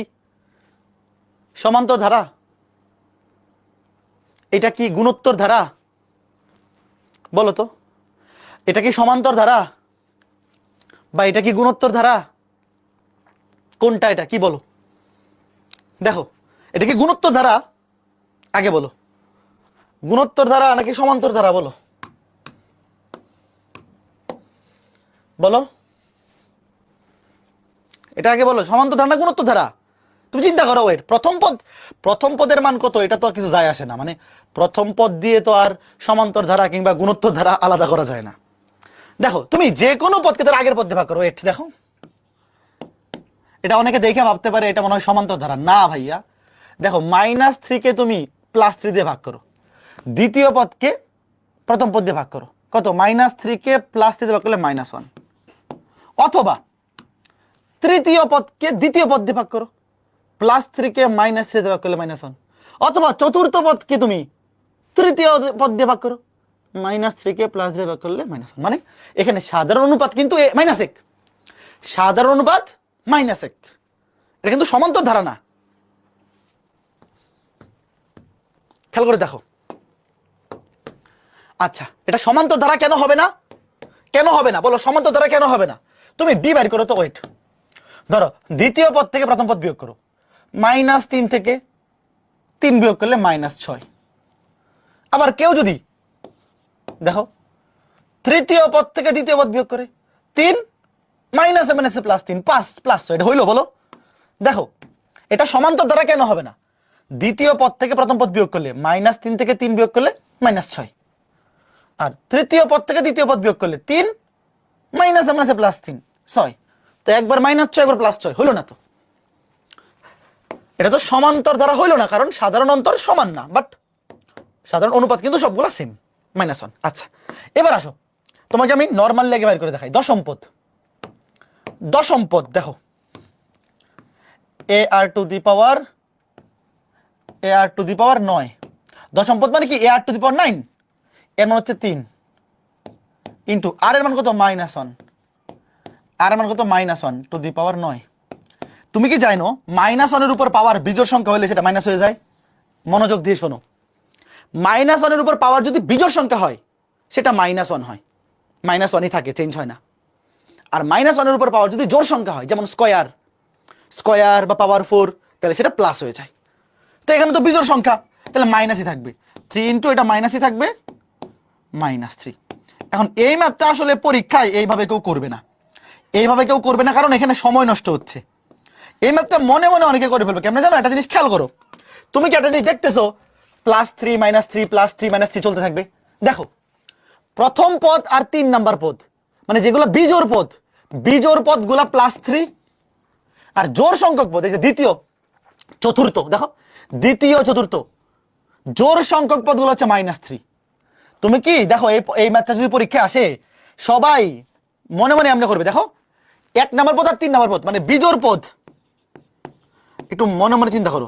[SPEAKER 1] সমান্তর ধারা? এটা কি গুণোত্তর ধারা? বলো তো, এটা কি সমান্তর ধারা বা এটা কি গুণোত্তর ধারা? কোনটা এটা, কি বলো? দেখো, এটা কি গুণোত্তর ধারা? আগে বলো, গুণোত্তর ধারা নাকি সমান্তর ধারা? বলো বলো, এটা আগে বলো, সমান্তর ধারা না গুণোত্তর ধারা? তুমি চিন্তা করো, ওয়েট, প্রথম পদের মান কত এটা তো কিছু যায় আসে না, মানে প্রথম পদ দিয়ে তো আর সমান্তর ধারা কিংবা গুণোত্তর ধারা আলাদা করা যায় না। দেখো, তুমি যে কোনো পদকে তার আগের পদ দিয়ে ভাগ করো। ওয়েট, দেখো, এটা অনেকে দেখে ভাবতে পারে এটা মনে হয় সমান্তর ধারা। না ভাইয়া, দেখো, -3 কে তুমি +3 দিয়ে ভাগ করো, দ্বিতীয় পদকে প্রথম পদ দিয়ে ভাগ করো, কত? -3 কে +3 দিয়ে ভাগ করলে -1, অথবা তৃতীয় পদকে দ্বিতীয় পদ দিয়ে ভাগ করো, +3 কে -3 দিয়ে ভাগ করলে -1, অথবা চতুর্থ পদকে তুমি তৃতীয় পদ দিয়ে ভাগ করো, -3 কে +3 দিয়ে ভাগ করলে -1। মানে এখানে সাধারণ অনুপাত কিন্তু -1, সাধারণ অনুপাত -1, এটা কিন্তু সমান্তর ধারা না। খেয়াল করে দেখো। আচ্ছা, এটা সমান্তর ধারা কেন হবে না? কেন হবে না বলো, সমান্তর ধারা কেন হবে না? তুমি ডি বাইর করো তো। ওয়েট, ধরো দ্বিতীয় পদ থেকে প্রথম পদ বিয়োগ করো, -3 থেকে 3 বিয়োগ করলে -6। আবার কেউ যদি দেখো তৃতীয় পদ থেকে দ্বিতীয় পদ বিয়োগ করে, 3 মাইনাসে মাইনাসে +3, 5 +6, এটা হইলো? বলো। দেখো, এটা সমান্তর ধারা কেন হবে না? দ্বিতীয় পদ থেকে প্রথম পদ বিয়োগ করলে, -3 থেকে 3 বিয়োগ করলে -6, আর তৃতীয় পদ থেকে দ্বিতীয় পদ বিয়োগ করলে 3 মাইনাসে মাইনাসে +3, 6। তো একবার -6 একবার +6, হইলো না তো? এটা তো সমান্তর ধারা হইলো না, কারণ সাধারণ অন্তর সমান না, বাট সাধারণ অনুপাত কিন্তু সবগুলো সেম, -1। আচ্ছা, এবার আসো, তোমাকে আমি নর্মাল লেগে বাইর করে দেখাই। দশম পদ, দশম পদ দেখো, ar টু দি পাওয়ার 9। দশম পদ মানে কি? ar টু দি পাওয়ার 9, এর মান হচ্ছে 3, ইন্টু আর এর মান কত? -1, আর এর মান কত? -1 টু দি পাওয়ার 9। তুমি কি জানো -1 এর উপর পাওয়ার বিজোড় সংখ্যা হলে সেটা মাইনাস হয়ে যায়? মনোযোগ দিয়ে শোনো, -1 এর উপর পাওয়ার যদি বিজোড় সংখ্যা হয় সেটা -1 হয়, -1ই থাকে, চেঞ্জ হয় না। আর -1 এর উপর পাওয়ার যদি জোড় সংখ্যা হয়, যেমন স্কয়ার বা পাওয়ার 4, তাহলে সেটা প্লাস হয়ে যায়। তো এখানে তো বিজোড় সংখ্যা, তাহলে মাইনাসই থাকবে, 3 ইন্টু এটা মাইনাসই থাকবে, -3। এখন এই ম্যাথটা আসলে পরীক্ষায় এইভাবে কেউ করবে না, এইভাবে কেউ করবে না, কারণ এখানে সময় নষ্ট হচ্ছে। এই ম্যাথটা মনে মনে অনেকে করে ফেলবে। কেমন জানো? একটা জিনিস খেয়াল করো, তুমি কি একটা জিনিস দেখতেছো, +3 -3 +3 -3 চলতে থাকবে। দেখো, প্রথম পদ আর 3 নাম্বার পদ, মানে যেগুলো বিজোড় পদ গুলা +3, আর জোড় সংখ্যক পদ এই যে দ্বিতীয় চতুর্থ, দেখো দ্বিতীয় চতুর্থ জোড় সংখ্যক পদগুলো হচ্ছে -3। তুমি কি দেখো, এই ম্যাথটা যদি পরীক্ষায় আসে, সবাই মনে মনে এমনি করবে। দেখো, 1 নাম্বার পদ আর 3 নাম্বার পদ মানে বিজোড় পদ, একটু মনে মনে চিন্তা করো,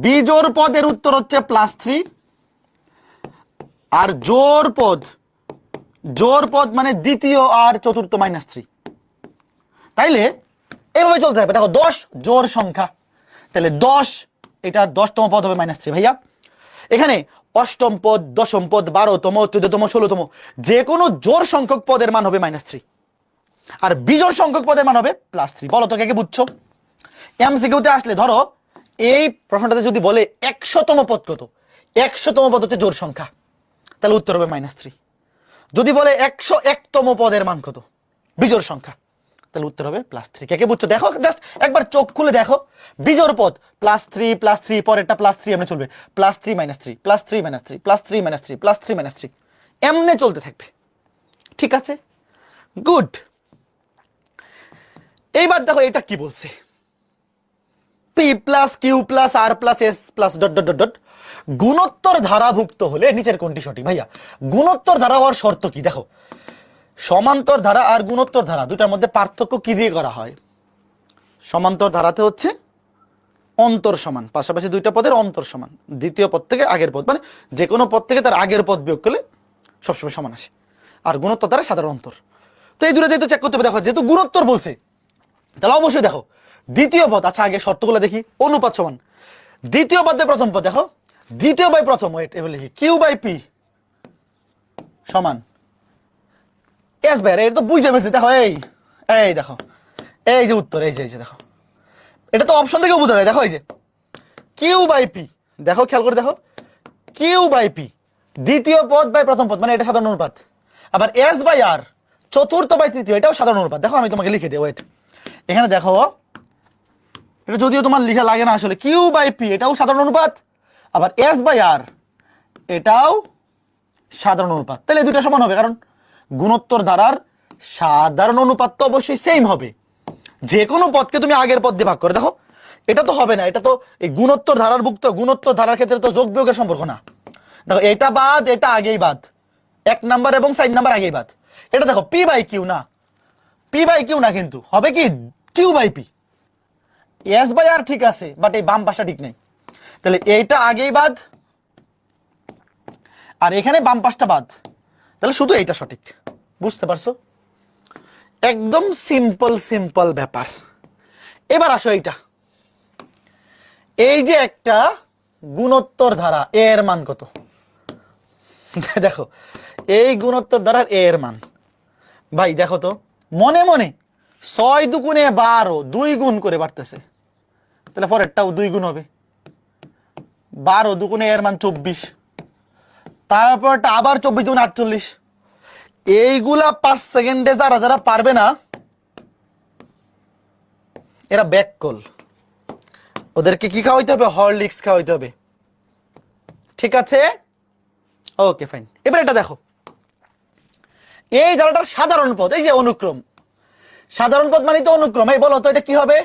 [SPEAKER 1] বিজোড় পদের উত্তর হচ্ছে +3, আর জোড় পদ মানে দ্বিতীয় আর চতুর্থ -3। তাইলে এইভাবে চলতে থাকবে। দেখো, 10 জোড় সংখ্যা, তাহলে 10, এটা 10তম পদ হবে -3 ভাইয়া। এখানে অষ্টম পদ, দশম পদ, 12তম, 14তম, 16তম, যে কোনো জোড় সংখ্যক পদের মান হবে -3, আর বিজোড় সংখ্যক পদের মান হবে +3। বলো তো, কে বুঝছো? এমসিকিউতে আসলে ধরো এই প্রশ্নটাতে যদি বলে 100তম পদ কত, 100তম পদ হচ্ছে জোড় সংখ্যা, তাহলে উত্তর হবে -3। যদি বলে 101তম পদের মান কত, বিজোড় সংখ্যা, তাহলে উত্তর হবে +3। কে বুঝছো? দেখো, জাস্ট একবার চোখ খুলে দেখো, বিজোড় পদ +3 পরেরটা +3 এমনি চলবে, +3 -3 +3 -3 +3 -3 +3 -3 এমনি চলতে থাকবে। ঠিক আছে, গুড। এইবার দেখো এটা কি বলছে, P + Q + R + S +... গুণোত্তর ধারাভুক্ত হলে নিচের কোনটি সঠিক? ভাইয়া, গুণোত্তর ধারা হওয়ার শর্ত কি? দেখো, সমান্তর ধারা আর গুণোত্তর ধারা দুটার মধ্যে পার্থক্য কি দিয়ে করা হয়? সমান্তর ধারাতে হচ্ছে অন্তর সমান, পাশাপাশি দুইটা পদের অন্তর সমান, দ্বিতীয় পদ থেকে আগের পদ, মানে যে কোনো পদ থেকে তার আগের পদ বিয়োগ করলে সবসময় সমান আসে, আর গুণোত্তর দ্বারা সাধারণ অন্তর। তো এই দুটো যেহেতু চেক করতে হবে, দেখো যেহেতু গুণোত্তর বলছে তাহলে অবশ্যই দেখো দ্বিতীয় পদ, আচ্ছা আগে শর্তগুলো দেখি। অনুপাত সমান দ্বিতীয় পদ বাই প্রথম পদ, দেখো দ্বিতীয় বাই প্রথম, ওয়েট এবার লিখি কিউ বাই পি সমান এস বাই আর। এটা তো বুঝে পেয়েছি, দেখো এই এই দেখো এই যে উত্তর, এই যে দেখো এটা তো অপশন থেকেও বোঝা যায়, দেখো এই যে কিউ বাই পি, দেখো খেয়াল করে দেখো কিউ বাই পি দ্বিতীয় পদ বাই প্রথম পদ, মানে এটা সাধারণ অনুপাত। আবার এস বাই আর চতুর্থ বাই তৃতীয়, এটাও সাধারণ অনুপাত। দেখো আমি তোমাকে লিখে দিই, ওয়েট এখানে দেখো, এটা যদিও তোমার লিখা লাগে না আসলে, কিউ বাই পি এটাও সাধারণ অনুপাত, আবার এস বাই আর এটাও সাধারণ অনুপাত। তাহলে এই দুইটা সমান হবে, কারণ গুণোত্তর ধারার সাধারণ অনুপাত তো অবশ্যই সেম হবে। যে কোনো পদকে তুমি আগের পদ দিয়ে ভাগ করে দেখো, এটা তো হবে না, এটা তো এই গুণোত্তর ধারার ভুক্ত, গুণোত্তর ধারার ক্ষেত্রে তো যোগ বিয়োগের সম্পর্ক না। দেখো এটা বাদ, এটা আগেই বাদ, 1 নাম্বার এবং 4 নাম্বার আগেই বাদ। এটা দেখো পি বাই কিউ না, পি বাই কিউ না, কিন্তু হবে কি q by p. S by r ঠিক আছে, বাট এই বাম পাশটা ঠিক নেই, তাহলে এইটা আগেই বাদ আর এখানে বাম পাশটা বাদ, তাহলে শুধু এইটা সঠিক। বুঝতে পারছো? একদম সিম্পল সিম্পল ব্যাপার। এবার আসো এইটা, এই যে একটা গুণোত্তর ধারা, এ এর মান কত? দেখো এই গুণোত্তর ধারার এ এর মান, ভাই দেখো তো মনে মনে 6 দুগুণে 12, 2 গুণ করে বাড়তেছে, তাহলে পরেরটাও 2 গুণ হবে। 12 দুগুণে এর মান 24, তারপরটা আবার 24 দুগুণ 48। এইগুলা 5 সেকেন্ডে যারা যারা পারবে না এরা ব্যাক কল, ওদেরকে কি খাওয়াইতে হবে? হরলিক্স খাওয়াইতে হবে। ঠিক আছে, ওকে ফাইন। এবার এটা দেখো, এই ধারাটার সাধারণ পদ, এই যে অনুক্রম, সাধারণ পদ মানে তো অনুক্রম। এই বলো তো এটা কি হবে?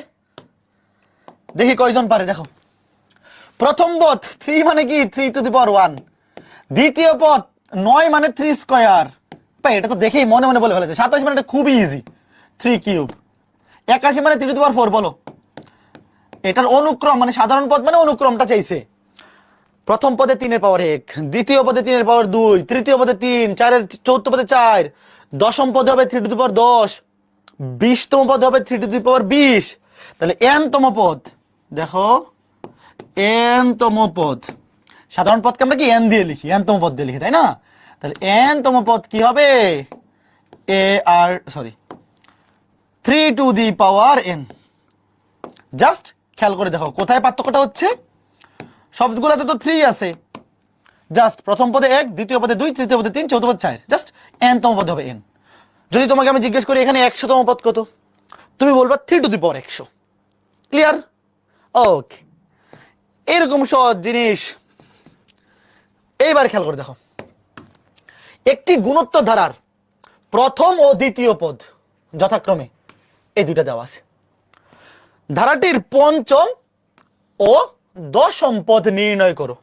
[SPEAKER 1] দেখি কয়জন পারে। দেখো প্রথম পদ 3 মানে কি 3 টু দি পাওয়ার 1, দ্বিতীয় পদ 9 মানে 3 স্কয়ার। ভাই এটা তো দেখেই মনে মনে বলে ফেলেছে। 27 মানে এটা খুবই ইজি, 3 কিউব। 81 মানে 3 টু দি পাওয়ার 4। বলো এটার অনুক্রম মানে সাধারণ পদ মানে অনুক্রমটা চাইছে। প্রথম পদে 3 এর পাওয়ার 1, দ্বিতীয় পদে 3 এর পাওয়ার 2, তৃতীয় পদে 3, চতুর্থ পদে 4, দশম পদে হবে 3 টু দি পাওয়ার 10, 20তম পদে হবে 3 টু দি পাওয়ার 20। তাহলে n তম পদ, দেখো n তম পদ, সাধারণ পদকে আমরা কি n দিয়ে লিখি, n তম পদ দিয়ে লিখি, তাই না? তাহলে n তম পদ কি হবে? Sorry 3 two the power n। Just খেয়াল করে দেখো কোথায় পার্থক্যটা হচ্ছে। সবগুলোতে তো 3 আছে, জাস্ট প্রথম পদে 1, দ্বিতীয় পদে 2, তৃতীয় পদে 3, চতুর্থ পদে 4, জাস্ট n তম পদে হবে n। যদি তোমাকে আমি জিজ্ঞেস করি এখানে 100 তম পদ কত, তুমি বলবা 3 টু দি পাওয়ার 100। ক্লিয়ার? ওকে, এরকম সহজ জিনিস। এইবার খেয়াল করে দেখো, একটি গুণোত্তর ধারার প্রথম ও দ্বিতীয় পদ যথাক্রমে এই দুইটা দেওয়া আছে। ধারাটির পঞ্চম ও দশম পদ নির্ণয় করো।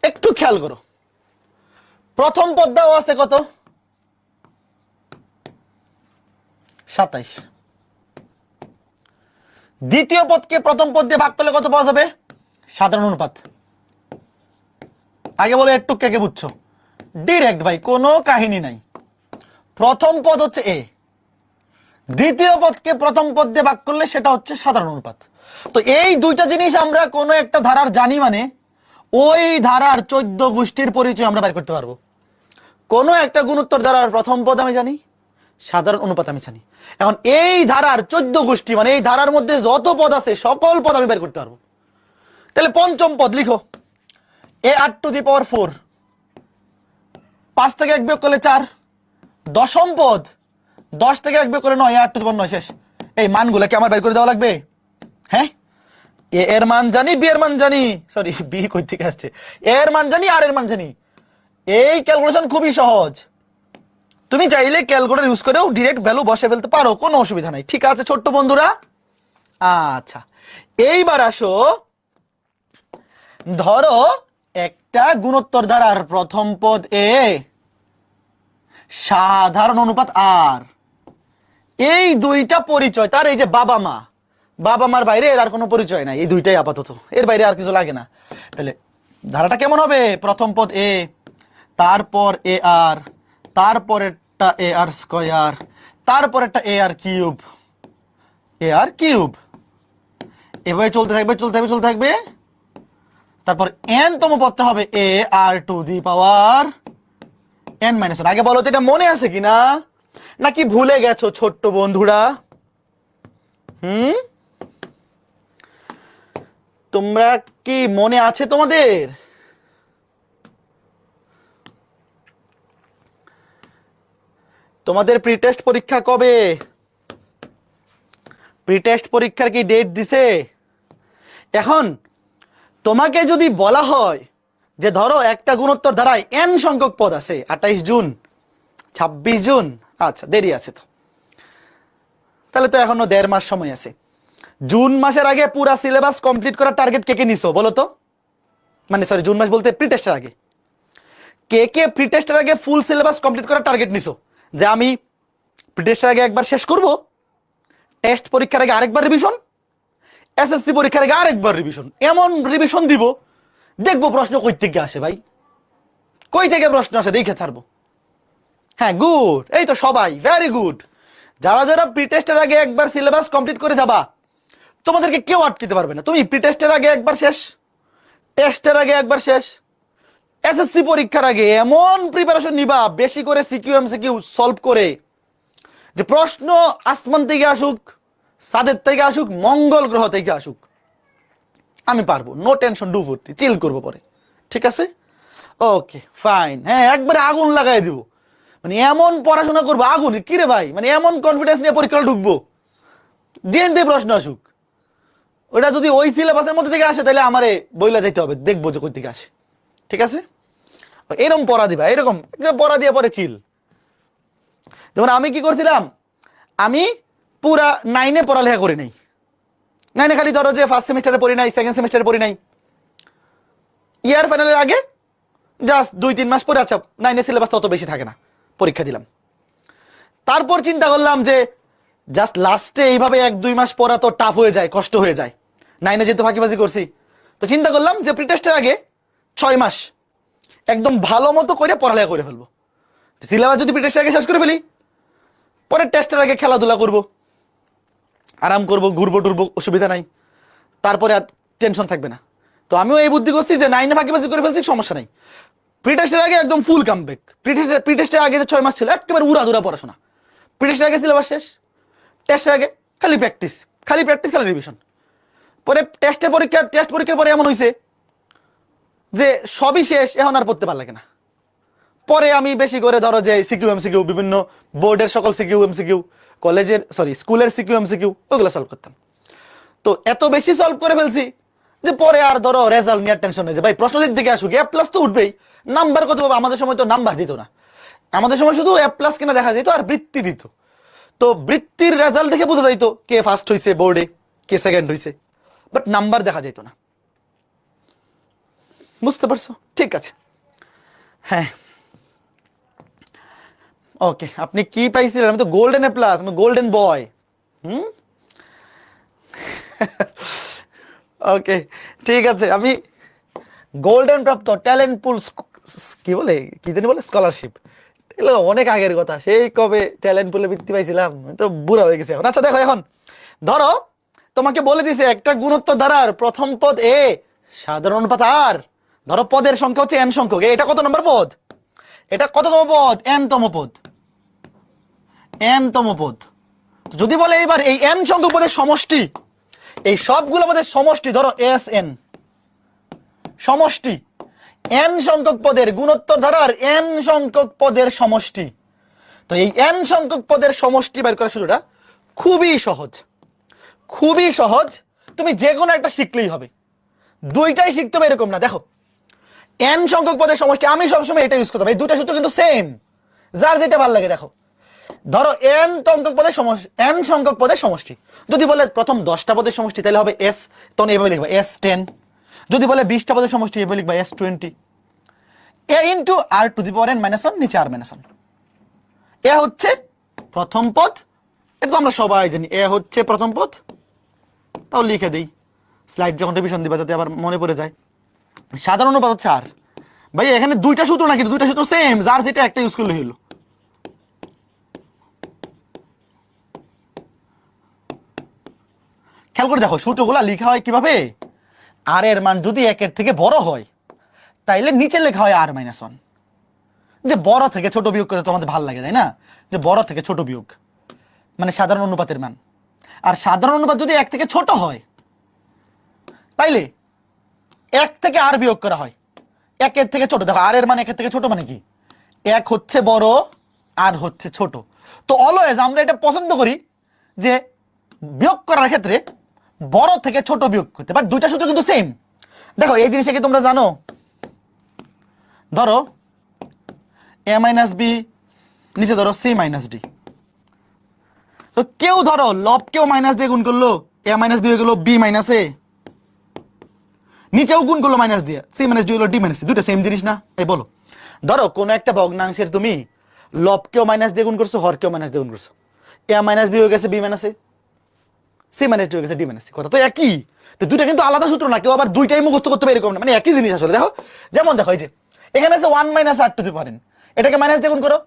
[SPEAKER 1] একটু খেয়াল করো, প্রথম পদ দেওয়া আছে কত? 27। দ্বিতীয় পদকে প্রথম পদ দিয়ে ভাগ করলে কত পাওয়া যাবে? সাধারণ অনুপাত। আগে বলে একটু কে বুঝছো? ডিরেক্ট ভাই, কোনো কাহিনী নাই। প্রথম পদ হচ্ছে এ, দ্বিতীয় পদকে প্রথম পদ দিয়ে ভাগ করলে সেটা হচ্ছে সাধারণ অনুপাত। তো এই দুইটা জিনিস আমরা কোনো একটা ধারার জানি মানে ওই ধারার 14 গোষ্ঠীর পরিচয় আমরা বের করতে পারবো। কোনো একটা গুণোত্তর ধারার প্রথম পদ আমি জানি, সাধারণ অনুপাত আমি জানি। এখন এই ধারার 14 গোষ্ঠী মানে এই ধারার মধ্যে যত পদ আছে সকল পদ আমি বের করতে পারবো। তাহলে পঞ্চম পদ লিখো এ 8 টু দি পাওয়ার 4, 5 থেকে 1 বিয়োগ করলে 4। দশম পদ 10 থেকে 1 বিয়োগ করলে 9, 8 টু দি পাওয়ার 9 শেষ। এই মানগুলো কি আমার বের করে দেওয়া লাগবে? হ্যাঁ, এ এর মান জানি, বি এর মান জানি, সরি বি কই থেকে আসছে, এ এর মান জানি, আর এর মান জানি। এই ক্যালকুলেশন খুবই সহজ, তুমি চাইলে ক্যালকুলেটর ইউজ করেও ডিরেক্ট ভ্যালু বসে ফেলতে পারো, কোনো অসুবিধা নাই। ঠিক আছে ছোট্ট বন্ধুরা? আচ্ছা এইবার আসো, ধরো একটা গুণোত্তর ধারার প্রথম পদ এ, সাধারণ অনুপাত আর, এই দুইটা পরিচয় তার। এই যে বাবা মা, বাবা মার বাইরে এর আর কোনো পরিচয় নাই, এই দুইটাই আপাতত, এর বাইরে আর কিছু লাগে না। তাহলে ধারাটা কেমন হবে? প্রথম পদ এ, তারপর এ আর, তারপরেরটা এ আর স্কয়ার, তারপরেরটা এ আর কিউব, এভাবে চলতে থাকবে চলতে থাকবে চলতে থাকবে। তারপর এন তম পদটা হবে a r to the power n minus one. আগে বলো তো এটা মনে আছে কিনা, নাকি ভুলে গেছো ছোট্ট বন্ধুরা? তোমরা কি মনে আছে তোমাদের? তোমাদের প্রিটেস্ট পরীক্ষা কবে? প্রিটেস্ট পরীক্ষার কি ডেট দিছে? এখন তোমাকে যদি বলা হয় যে ধরো একটা গুণোত্তর ধারায় এন সংখ্যক পদ আছে, 28 জুন, 26 জুন, আচ্ছা দেরি আছে তো, তাহলে তো এখনো 1.5 মাস সময় আছে। জুন মাসের আগে পুরা সিলেবাস কমপ্লিট করার টার্গেট কে কে নিছো বলো তো? মানে সরি, জুন মাস বলতে প্রিটেস্টের আগে কে কে প্রিটেস্টের আগে ফুল সিলেবাস কমপ্লিট করার টার্গেট নিছো, যে আমি প্রিটেস্টের আগে একবার শেষ করব, টেস্ট পরীক্ষার আগে আরেকবার রিভিশন, এসএসসি পরীক্ষার আগে আরেকবার রিভিশন, এমন রিভিশন দিব দেখবো প্রশ্ন কই থেকে আসে ভাই, কই থেকে প্রশ্ন আসে দেখে ছাড়বো। হ্যাঁ গুড, এই তো সবাই ভেরি গুড। যারা যারা প্রিটেস্টের আগে একবার সিলেবাস কমপ্লিট করে যাবা তোমাদেরকে কেউ আটকাতে পারবে না। তুমি প্রিটেস্টের আগে একবার শেষ, টেস্টের আগে একবার শেষ, এসএসসি পরীক্ষার আগে এমন প্রিপারেশন নিবা বেশি করে সিকিউ এমসিকিউ সলভ করে, যে প্রশ্ন আসমান থেকে আসুক, সাদের থেকে আসুক, মঙ্গল গ্রহ থেকে আসুক, আমি পারবো, নো টেনশন, ডু ফুর্তি, চিল করবো পরে, ঠিক আছে? Okay fine. হ্যাঁ একবারে আগুন লাগাই দিব, মানে এমন পড়াশোনা করবো আগুন, কি রে ভাই, মানে এমন কনফিডেন্স নিয়ে পরীক্ষা ঢুকবো যে প্রশ্ন আসুক, ওটা যদি ওই সিলেবাসের মধ্যে থেকে আসে তাহলে আমারে বইলা যাইতে হবে, দেখবো যে কই থেকে আসে, ঠিক আছে? এরকম পড়া দিবা, এরকম পড়া দিয়ে পরে চিল। যেমন আমি কি করছিলাম, আমি পুরা 9-এ পড়ালেখা করি নাই, 9-এ খালি ধরো যে ফার্স্ট সেমিস্টারে পড়ি নাই, সেকেন্ড সেমিস্টারে পড়ি নাই, ইয়ার ফাইনালের আগে জাস্ট 2-3 মাস পরে, আচ্ছা 9-এর সিলেবাস তত বেশি থাকে না, পরীক্ষা দিলাম। তারপর চিন্তা করলাম যে জাস্ট লাস্টে এইভাবে 1-2 মাস পড়া তো টাফ হয়ে যায়, কষ্ট হয়ে যায়, 9-এ যেহেতু ফাঁকিবাজি করছি, তো চিন্তা করলাম যে প্রিটেস্টের আগে 6 মাস একদম ভালো মতো করে পড়ালেখা করে ফেলবো। সিলেবাস যদি প্রিটেস্টের আগে শেষ করে ফেলি, পরে টেস্টের আগে খেলাধুলা করব, আরাম করব, ঘুরবো টুরবো, অসুবিধা নাই, তারপরে আর টেনশন থাকবে না। তো আমিও এই বুদ্ধি করছি যে 9-এ ফাঁকিবাজি করে ফেলছি, সমস্যা নাই, প্রিটেস্টের আগে একদম ফুল কামব্যাক। প্রিটেস্টের আগে যে 6 মাস ছিল একেবারে উড়াধুরা পড়াশোনা, প্রিটেস্টের আগে সিলেবাস শেষ, টেস্টের আগে খালি প্র্যাকটিস, খালি প্র্যাকটিস, খালি রিভিশন। পরে টেস্ট পরীক্ষার পরে এমন হয়েছে যে সবই শেষ, এখন আর পড়তে ভালো লাগে না। পরে আমি বেশি করে ধরো যে সিকিউ এমসিকিউ, বিভিন্ন বোর্ডের সকল সিকিউ এমসিকিউ, কলেজের স্কুলের সিকিউ এমসিকিউ, ওগুলো সলভ করতাম। তো এত বেশি সলভ করে ফেলছি যে পরে আর ধরো রেজাল্ট নিয়ে টেনশন নেই, যে ভাই প্রশ্ন দিক থেকে আসুক, এ প্লাস তো উঠবেই, নাম্বার কত পাবো? আমাদের সময় তো নাম্বার দিত না, আমাদের সময় শুধু এ প্লাস কিনা দেখা যেত আর বৃত্তি দিত। তো বৃত্তির রেজাল্ট দেখে বোঝা যাইতো কে ফার্স্ট হয়েছে বোর্ডে, কে সেকেন্ড হয়েছে, বাট নাম্বার দেখা যেত না। বুঝতে পারছো? ঠিক আছে, হ্যাঁ ওকে। আপনি কি পাইছিলেন? আমি তো গোল্ডেন এ প্লাস, আমি গোল্ডেন বয়। ওকে ঠিক আছে, আমি গোল্ডেন প্রাপ্ত ট্যালেন্ট পুল, কি বলে, কি জানি বলে, স্কলারশিপ, এগুলো অনেক আগের কথা, সেই কবে ট্যালেন্ট পুলে বৃত্তি পাইছিলাম, তো বুড়া হয়ে গেছে এখন। আচ্ছা দেখো, এখন ধরো তোমাকে বলে দিছে একটা গুণোত্তর ধারার প্রথম পদ এ, সাধারণ অনুপাত আর, ধরো পদের সংখ্যা হচ্ছে এন সংখ্যক, এটা কত নম্বর পদ? এটা কততম পদ? এন তম পদ, এন তম পদ। যদি বলে এবার এই এন সংখ্যক পদের সমষ্টি, এই সবগুলো পদের সমষ্টি, ধরো এস এন সমষ্টি, এন সংখ্যক পদের গুণোত্তর ধারার এন সংখ্যক পদের সমষ্টি। তো এই এন সংখ্যক পদের সমষ্টি বের করার সুযোগটা খুবই সহজ, খুবই সহজ। তুমি যে কোনো একটা শিখলেই হবে, দুইটাই শিখতে হবে এরকম না। দেখো এন সংখ্যক পদের সমষ্টি, আমি সবসময় এটা ইউজ করতে হবে, এই দুইটা সূত্র কিন্তু সেম, যার যেটা ভালো লাগে। দেখো ধরো এন সংখ্যক পদের সমষ্টি, এন সংখ্যক পদের সমষ্টি, যদি বলে প্রথম 10টা পদের সমষ্টি তাহলে হবে এস, তখন এভাবে লিখবা S10। যদি বলে 20টা পদের সমষ্টি এভাবে লিখবা S20। A into r to the power n minus one, নিচে আর মাইনাস ওয়ান। এ হচ্ছে প্রথম পদ, এটা তো আমরা সবাই জানি, এ হচ্ছে প্রথম পদ। তাও লিখে দিই, স্লাইড যখন রিভিশন দিবা যাতে আবার মনে পড়ে যায়। সাধারণ অনুপাত হচ্ছে আর, ভাই এখানে দুইটা সূত্র না, কিন্তু দুইটা সূত্র সেম, যার যেটা একটা ইউজ করলে হলো। খেয়াল করে দেখো সূত্রগুলো লেখা হয় কিভাবে, আর এর মান যদি একের থেকে বড় হয় তাইলে নিচে লেখা হয় r-1, যে বড় থেকে ছোট বিয়োগ করতে তোমাদের ভালো লাগে তাই না, যে বড় থেকে ছোট বিয়োগ মানে সাধারণ অনুপাতের মান। আর সাধারণ অনুপাত যদি এক থেকে ছোট হয় তাইলে এক থেকে আর বিয়োগ করা হয়, একের থেকে ছোট। দেখো আর এর মান একের থেকে ছোট মানে কি, এক হচ্ছে বড় আর হচ্ছে ছোট। তো অলওয়েজ আমরা এটা পছন্দ করি যে বিয়োগ করার ক্ষেত্রে বড় থেকে ছোট বিয়োগ করতে, বাট দুইটা সূত্র কিন্তু সেম। দেখো এই জিনিসটা কি তোমরা জানো, ধরো a মাইনাস বি, নিচে ধরো c মাইনাস ডি। তো কেউ ধরো লবকেও মাইনাস দিয়ে গুণ করলো, a মাইনাস বি হয়ে গেলো b মাইনাস এ, নিচেও গুণ করলো মাইনাস দিয়ে, c মাইনাস ডি হলো d মাইনাস সি, দুটো সেম জিনিস না? এই বলো, ধরো কোন একটা ভগ্নাংশের তুমি লবকেও মাইনাস দিয়ে গুণ করছো, হরকেও মাইনাস দিয়ে গুণ করছো, a মাইনাস বি হয়ে গেছে b মাইনাস এ, c মাইনাস ডি হয়ে গেছে d মাইনাস সি। কথা তো একই, তো দুইটা কিন্তু আলাদা সূত্র না, কেউ আবার দুইটাই মুখস্থ করতে পারে এরকম না, মানে একই জিনিস আসলে। দেখো যেমন দেখো এই যে এখানে আছে 1 minus r to the power n, এটাকে মাইনাস দিয়ে গুণ করো,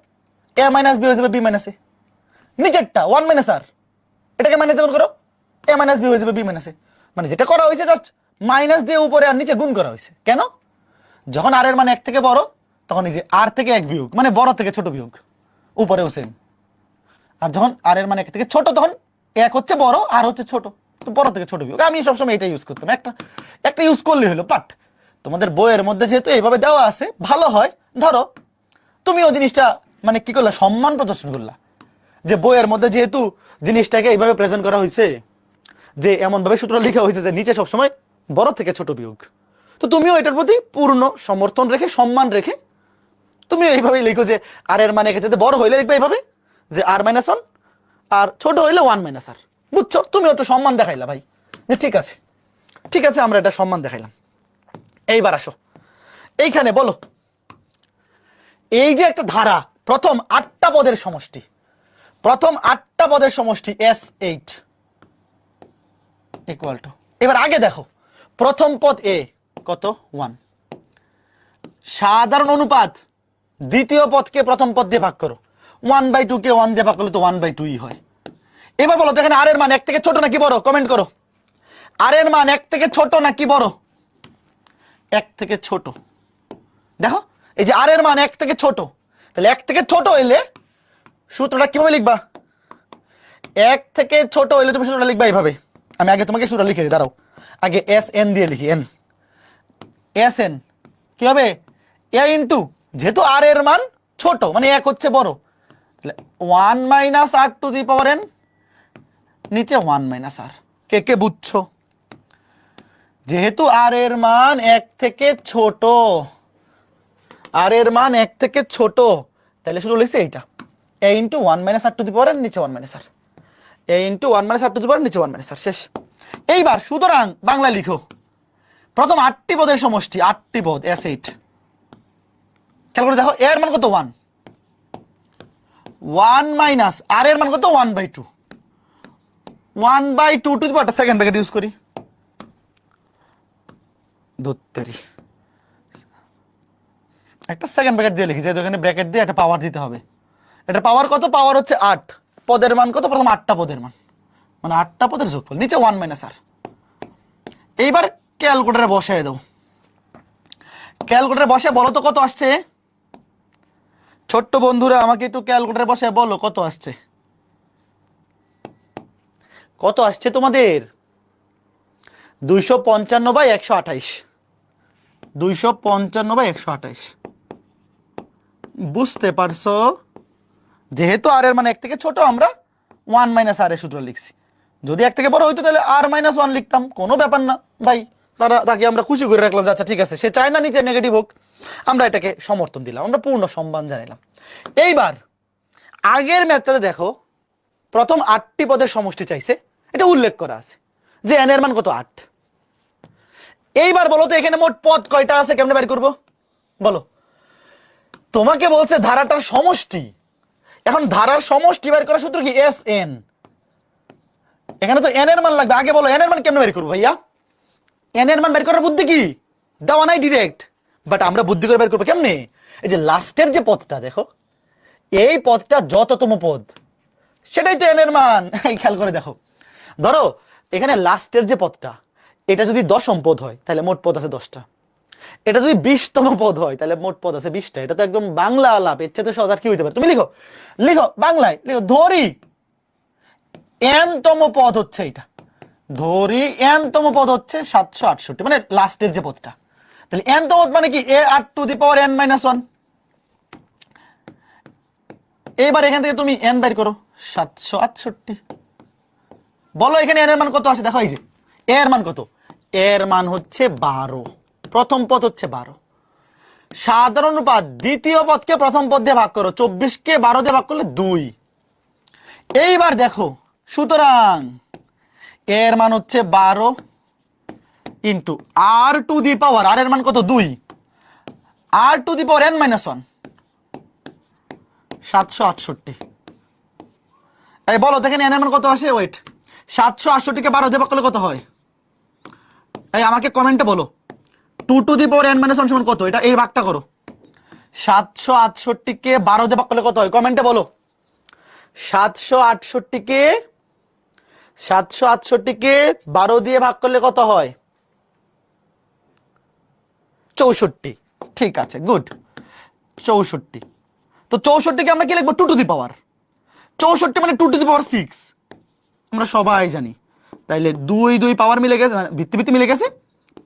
[SPEAKER 1] a মাইনাস বি হয়ে যাবে b মাইনাস এ। নিচেরটা 1 মাইনাস r, এটাকে মাইনাস দিয়ে গুণ করো, a মাইনাস বি হয়ে যাবে b মাইনাস এ। মানে যেটা করা হয়েছে জাস্ট মাইনাস দিয়ে উপরে আর নিচে গুণ করা হয়েছে। কেন? যখন r এর মান এক থেকে বড় তখন এই যে r থেকে এক বিয়োগ মানে বড় থেকে ছোট বিয়োগ, উপরেও সেম। আর যখন r এর মান এক থেকে ছোট তখন এক হচ্ছে বড় আর হচ্ছে ছোট, তো বড় থেকে ছোট বিয়োগ। আমি সবসময় এটা ইউজ করতাম, একটা ইউজ করলে হলো। বাট তোমাদের বইয়ের মধ্যে যেহেতু এইভাবে দেওয়া আছে ভালো হয়, ধরো তুমিও জিনিসটা মানে কি করলা, সম্মান প্রদর্শন করলা, যে বইয়ের মধ্যে যেহেতু জিনিসটাকে এইভাবে প্রেজেন্ট করা হয়েছে, যে এমন ভাবে সূত্র লেখা হয়েছে যে নিচে সবসময় বড় থেকে ছোট বিয়োগ, তো তুমিও এটার প্রতি পূর্ণ সমর্থন রেখে সম্মান রেখে তুমিও এইভাবেই লিখো যে আর এর মানে যাতে বড় হইলে লিখবে এইভাবে যে r-1 আর ছোট হইলে 1 মাইনাস r। বুঝছো? তুমিও তো সম্মান দেখাইলা ভাই, যে ঠিক আছে ঠিক আছে আমরা এটা সম্মান দেখাইলাম। এইবার আসো এইখানে বলো, এই যে একটা ধারা প্রথম 8টা পদের সমষ্টি, প্রথম 8টা পদের সমষ্টি S8 ইকুয়াল টু, এবার আগে দেখো প্রথম পদ a কত 1, সাধারণ অনুপাত দ্বিতীয় পদকে প্রথম পদ দিয়ে ভাগ করো, 1/2 কে 1 দিয়ে ভাগ করলে তো 1/2 হয়। এবার বলো তো এখানে আর এর মান এক থেকে ছোট নাকি বড়, কমেন্ট করো। আর এর মান এক থেকে ছোট নাকি বড়? এক থেকে ছোট। দেখো এই যে আর এর মান এক থেকে ছোট, তাহলে এক থেকে ছোট হইলে সূত্রটা কিভাবে লিখবা? এক থেকে ছোট হইলে তুমি সূত্রটা লিখবা এইভাবে। আমি আগে তোমাকে সূত্রটা লিখে দিই, দাঁড়াও আগে SN দিয়ে লিখি, n SN কি হবে a ইন্টু, যেহেতু আর এর মান ছোট মানে এক হচ্ছে বড়, তাহলে 1 minus r to the power n, নিচে 1 মাইনাস r। কে কে বুঝছো? যেহেতু আর এর মান এক থেকে ছোট, আর এর মান এক থেকে ছোট, তাহলে শুধু লিখছে এইটা a into 1 minus r to the power n, নিচে 1 minus r, a into 1 minus r to the power নিচে 1 মাইনাস r, শেষ। এইবার সুতরাং বাংলা লিখো প্রথম 8টি পদের সমষ্টি, 8টি পদ S8। খেয়াল করে দেখো a এর মান কত 1, 1 মাইনাস r এর মান কত 1/2, 1/2 two the power second bracket use করি, ধুত্তেরি একটা সেকেন্ড ব্র্যাকেট দিয়ে লিখি, যেহেতু এখানে ব্র্যাকেট দিয়ে একটা পাওয়ার দিতে হবে। এটা পাওয়ার কত? পাওয়ার হচ্ছে 8, পদের মান কত? প্রথম 8টা পদের মান মানে 8টা পদের যোগফল, নিচে 1 মাইনাস r। এইবার ক্যালকুলেটরে বসায় দাও, ক্যালকুলেটরে বসে বলো তো কত আসছে? ছোট্ট বন্ধুরা আমাকে একটু ক্যালকুলেটরে বসে বলো কত আসছে, কত আসছে তোমাদের? 255/128, 255/128। বুঝতে পারছো? যেহেতু আর এর মানে এক থেকে ছোট আমরা 1 মাইনাস r এর সূত্র লিখছি, যদি এক থেকে বড় হইতো তাহলে r-1 লিখতাম, কোনো ব্যাপার না ভাই। তাকে আমরা খুশি করে রাখলাম, আচ্ছা ঠিক আছে সে চায় না নিচে নেগেটিভ হোক, আমরা এটাকে সমর্থন দিলাম, আমরা পূর্ণ সম্মান জানাইলাম। এইবার আগের ম্যাথটাতে দেখো প্রথম 8টি পদের সমষ্টি চাইছে, এটা উল্লেখ করা আছে যে n এর মান কত 8। এইবার বলো তো এখানে মোট পদ কয়টা আছে, কেমনে বের করব বলো? তোমাকে বলছে ধারাটার সমষ্টি, এখন ধারার সমষ্টি বের করার সূত্র কি? SN। এখানে তো n এর মান লাগবে, আগে বলো n এর মান কেমনে বের করবো ভাইয়া? n এর মান বের করার বুদ্ধি কি? দেওয়া নাই ডিরেক্ট, বাট আমরা বুদ্ধি করে বের করবো কেমনে? এই যে লাস্টের যে পদটা দেখো, এই পদটা যততম পদ সেটাই তো এন এর মান। এই খেয়াল করে দেখো, ধরো এখানে লাস্টের যে পদটা এটা যদি দশম পদ হয় তাহলে মোট পদ আছে 10টা। এটা যদি 20তম পদ হয় তাহলে মোট পদ আছে 20টা। এটা তো একদম বাংলা আলাপ, এর চেয়ে তো সহজ আর কি হইতে পারে? তুমি লিখো, লিখো বাংলায় লিখো, ধরি এনতম পদ হচ্ছে এটা, ধরি এনতম পদ হচ্ছে 768, মানে লাস্টের যে পদটা। তাহলে এনতম পদ মানে কি? A r to the power n minus 1। এবার এখান থেকে তুমি n বের করো, 768। বলো এখানে n এর মান কত আছে? দেখো এই যে a এর মান কত, এর মান হচ্ছে 12, প্রথম পদ হচ্ছে 12। সাধারণ অনুপাত দ্বিতীয় পদকে প্রথম পদ দিয়ে ভাগ করো, 24কে 12 দিয়ে ভাগ করলে 2। এইবার দেখো, সুতরাং এর মান হচ্ছে 12 ইন্টু আর টু দি পাওয়ার, আর এর মান কত? 2, r to the power n minus 1, 768। এই বলো দেখেন n এর মান কত আসে? ওয়েট, 768কে 12 দিয়ে ভাগ করলে কত হয়? এই আমাকে কমেন্টে বলো, 2 two the power n minus 1 সমান কত? এটা এই ভাগটা করো, 768কে 12 দিয়ে ভাগ করলে কত হয়? কমেন্টে বলো। 768কে 12 দিয়ে ভাগ করলে কত হয়? 64। ঠিক আছে, গুড, 64। তো 64কে আমরা কি লিখবো? 2 টু দি পাওয়ার, 64 মানে 2 টু দি পাওয়ার 6, আমরা সবাই জানি। তাইলে 2 2 পাওয়ার মিলে গেছে, মানে ভিত্তি ভিত্তি মিলে গেছে,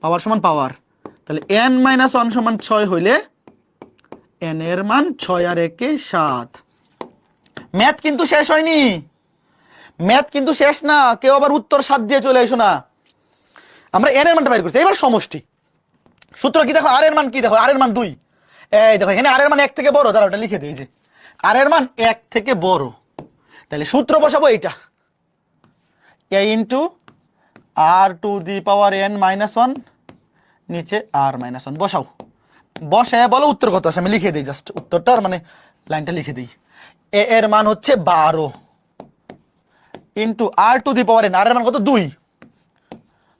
[SPEAKER 1] পাওয়ার সমান পাওয়ার। তাহলে n মাইনাস 1 সমান 6 হইলে n এর মান 6 আর 1 7। ম্যাথ কিন্তু শেষ হয়নি, ম্যাথ কিন্তু শেষ না, কেউ আবার উত্তর 7 দিয়ে চলে এসো না। আমরা n এর মানটা বের করছি, এবার সমষ্টি সূত্র কি দেখো, আর এর মান কি দেখো, আর এর মান 2। এই দেখো এখানে আর এর মান 1 থেকে বড়, দাঁড়াও ওটা লিখে দিই, যে আর এর মান 1 থেকে বড়। তাহলে সূত্র বসাবো এইটা, a into r to the power n minus 1 নিচে আর মাইনাস 1 বসাও। বসায় বলো উত্তর কত আসে, আমি লিখে দিই জাস্ট উত্তরটা, মানে লাইনটা লিখে দিই। a এর মান হচ্ছে 12 into r to the power n, r এর মান কত? 2।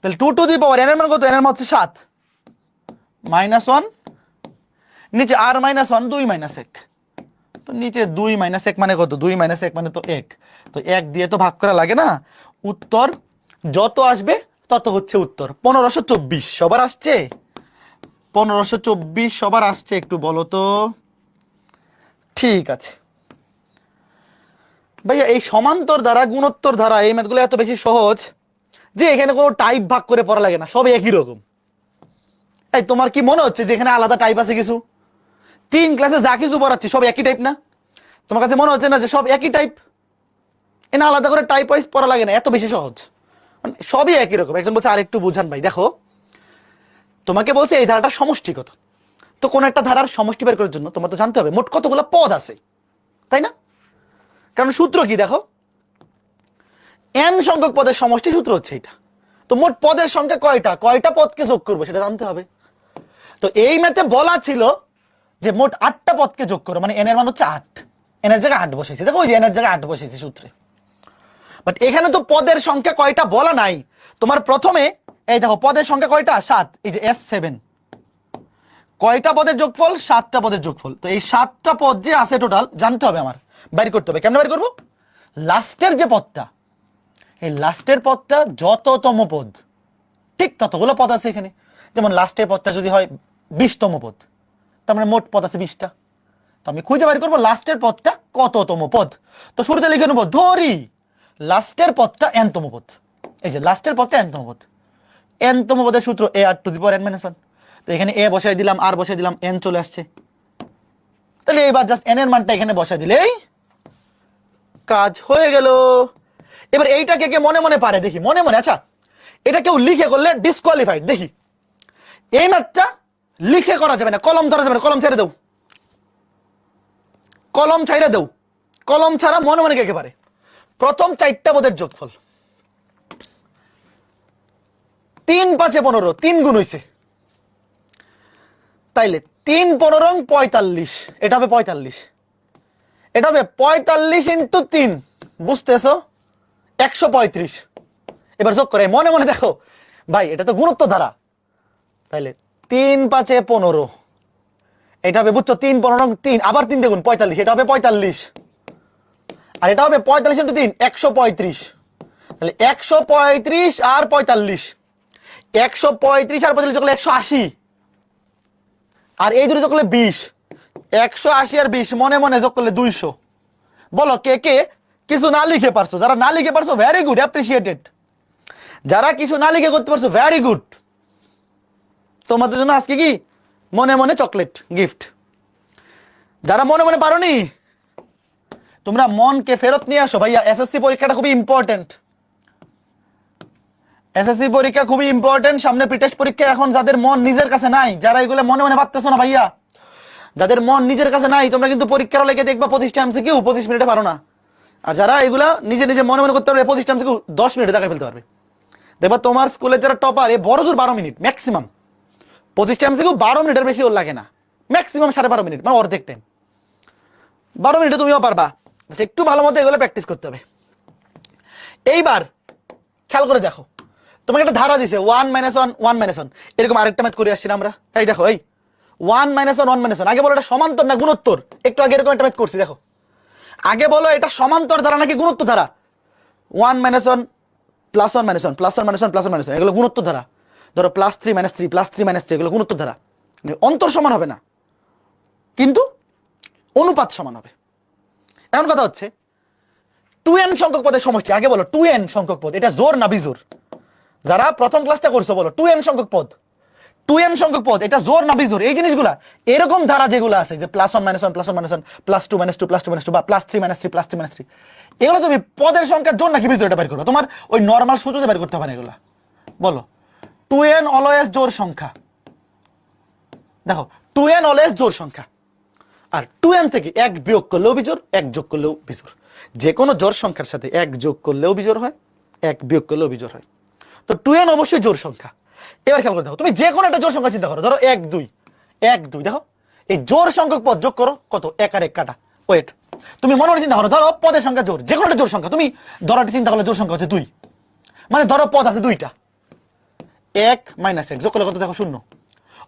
[SPEAKER 1] তাহলে 2 টু দি পাওয়ার n এর মান কত? n এর মান হচ্ছে 7 মাইনাস 1 নিচে আর মাইনাস 1, 2 মাইনাস 1। তো নিচে 2 মাইনাস 1 মানে কত? 2 মাইনাস 1 মানে তো 1। তো 1 দিয়ে তো ভাগ করা লাগে না, উত্তর যত আসবে তত হচ্ছে উত্তর। 1524 সবার আসছে? 1524 সবার আসছে? একটু বলো তো। ঠিক আছে ভাইয়া, এই সমান্তর ধারা, গুণোত্তর ধারা, এই ম্যাথগুলো এত বেশি সহজ যে এখানে কোনো টাইপ ভাগ করে পড়া লাগে না, সব একই রকম। এই তোমার কি মনে হচ্ছে যে এখানে আলাদা টাইপ আছে কিছু? 3 ক্লাসে যা কিছু পড়াচ্ছি সব একই টাইপ না? তোমার কাছে মনে হচ্ছে না যে সব একই টাইপ? এখানে আলাদা করে টাইপ ওয়াইজ পড়া লাগে না, এত বেশি সহজ, মানে সবই একই রকম। একজন বলছে আরেকটু বুঝান ভাই। দেখো তোমাকে বলছে এই ধারাটার সমষ্টি কত, তো কোন একটা ধারার সমষ্টি বের করার জন্য তোমার তো জানতে হবে মোট কতগুলো পদ আছে, তাই না? কারণ সূত্র কি দেখো, n সংখ্যক পদের সমষ্টি, সূত্র হচ্ছে এটা। তো মোট পদের সংখ্যা কয়টা, কয়টা পদকে যোগ করবো সেটা জানতে হবে। তো এই ম্যাথে বলা ছিল যে মোট 8টা পদকে যোগ করো, মানে n এর মান হচ্ছে 8, n এর জায়গায় 8 বসেছি, দেখো ওই যে n এর জায়গায় 8 বসেছি সূত্রে। বাট এখানে তো পদের সংখ্যা কয়টা বলা নাই। তোমার প্রথমে এই দেখো পদের সংখ্যা কয়টা? 7, এই যে S7, কয়টা পদের যোগফল? 7টা পদের যোগফল। তো এই 7টা পদ যে আছে টোটাল জানতে হবে আমার, বের করতে হবে। কেমনে বের করবো? লাস্টের যে পদটা, এই লাস্টের পদটা যততম পদ ঠিক ততগুলো পদ আছে এখানে। যেমন লাস্টের পদটা যদি হয় 20তম পদ, তার মানে মোট পদ আছে 20টা। তো আমি খুঁজে বের করবো লাস্টের পদটা কততম পদ। তো শুরুতে লিখে নেবো, ধরি লাস্টের পদটা nতম পদ। এই যে লাস্টের পদটা nতম পদ, nতম পদের সূত্র a r to the power n minus 1। তো এখানে a বসাই দিলাম, আর বসাই দিলাম, n চলে আসছে। তাহলে এবার জাস্ট n এর মানটা এখানে বসাই দিলেই কাজ হয়ে গেল। এবার এইটাকে কে মনে মনে পারে দেখি, মনে মনে। আচ্ছা এটা কেউ লিখে করলে ডিসকোয়ালিফাইড। দেখি এই ম্যাথটা লিখে করা যাবে না, কলম ধরা যাবে না, কলম ছেড়ে দাও, কলম ছাইড়া দাও। কলম ছাড়া মনে মনে কে পারে? প্রথম 4টা পদের যোগফল, 3 5 15, 3 গুণ হইছে, তাইলে 3 15 45, এটা হবে 45, এটা হবে 45 ইন্টু 3, বুঝতেছো? 135। এবার যোগ করে মনে মনে দেখো ভাই, এটা তো গুণোত্তর ধারা। তাইলে 3 5 15, এটা হবে বুঝছো 3 15 3 আবার 3 দেখুন 45, এটা হবে 45, আর এটা হবে 45 ইন্টু 3 135, তাহলে 135 আর 45, 135 আর 45 যোগ করলে 180, আর এই দুটো যোগ করলে 20, 180 আর 20 মনে মনে যোগ করলে 200। বলো কে কে কিছু না লিখে পারছো? যারা না লিখে পারছো ভেরি গুড, অ্যাপ্রিসিয়েটেড। যারা কিছু না লিখে করতে পারছো ভেরি গুড, তোমাদের জন্য আজকে কি মনে মনে চকলেট গিফট। যারা মনে মনে পারোনি তোমরা মনকে ফেরত নিয়ে আসো ভাইয়া। এসএসসি পরীক্ষাটা খুবই ইম্পর্টেন্ট, এসএসসি পরীক্ষা খুবই ইম্পর্টেন্ট, সামনে প্রিটেস্ট পরীক্ষা। এখন যাদের মন নিজের কাছে নাই, যারা এগুলো মনে মনে ভাবতেছো না ভাইয়া, যাদের মন নিজের কাছে নাই, তোমরা কিন্তু পরীক্ষার লেগে দেখবা 25টা এমসিকিউ 25 মিনিটে পারো না। আর যারা এগুলা নিজে নিজে মনে মনে করতে পারবে 25টা এমসিকিউ 10 মিনিটে দেখাই ফেলতে পারবে। দেখবা তোমার স্কুলে যারা টপার, এ বড় জোর 12 মিনিট ম্যাক্সিমাম, 25টা এমসিকিউ 12 মিনিটের বেশি ওর লাগে না, ম্যাক্সিমাম 12.5 মিনিট, মানে অর্ধেক টাইম। 12 মিনিটে তুমিও পারবা, একটু ভালো মতো এগুলো প্র্যাকটিস করতে হবে। এইবার খেয়াল করে দেখো, তোমাকে একটা ধারা দিছে 1 - 1 1 - 1, এরকম আরেকটা ম্যাথ করে আসছিলাম আমরা। এই দেখো, এই 1 - 1 1 - 1, আগে বলো এটা সমান্তর না গুণোত্তর? একটু আগে এরকম একটা ম্যাথ করছি, দেখো আগে বলো এটা সমান্তর ধারা নাকি গুণোত্তর ধারা? 1 - 1 +1 - 1 +1 - 1 +1 - 1, এগুলো গুণোত্তর ধারা। ধরো +3 - 3 +3 - 3, এগুলো গুণোত্তর ধারা। অন্তর সমান হবে না কিন্তু অনুপাত সমান হবে। এখন কথা হচ্ছে 2n সংখ্যক পদের সমষ্টি। আগে বলো 2n সংখ্যক পদ এটা জোর না বিজোর? যারা প্রথম ক্লাসটা করছো বলো 2n সংখ্যক পদ, 2n সংখ্যক পদ এটা জোর না বিজোর? এই জিনিসগুলা এরকম ধারা যেগুলো আছে যে +1 - 1 +1 - 1 +2 - 2 +2 - 2 বা +3 - 3 +3 - 3, এগুলো তুমি পদের সংখ্যা জোর নাকি বিজোর এটা বের করো। তোমার ওই নরমাল সূত্রতে বের করতে হবে না এগুলা। বলো 2n অলওয়েজ জোর সংখ্যা। দেখো 2n অলওয়েজ জোর সংখ্যা, আর 2n থেকে 1 বিয়োগ করলেও বিজোড়, 1 যোগ করলেও বিজোড়। যে কোনো জোড় সংখ্যার সাথে 1 যোগ করলেও বিজোড় হয়, 1 বিয়োগ করলেও বিজোড় হয়। তো 2n অবশ্যই জোড় সংখ্যা। এবার খেয়াল করে দেখো, তুমি যে কোনো একটা জোড় সংখ্যা চিন্তা করো, ধরো 1 2 1 2, দেখো এই জোড় সংখ্যক পদ যোগ করো, কত? 1 আর 1 কাটা, ওয়েট। তুমি মনে মনে চিন্তা করো, ধরো পদের সংখ্যা জোড়, যে কোনো একটা জোড় সংখ্যা, তুমি ধরাটি চিন্তা করলে জোড় সংখ্যা হচ্ছে 2, মানে ধরো পদ আছে 2টা, 1 - 1 যোগ করলে কত? দেখো 0।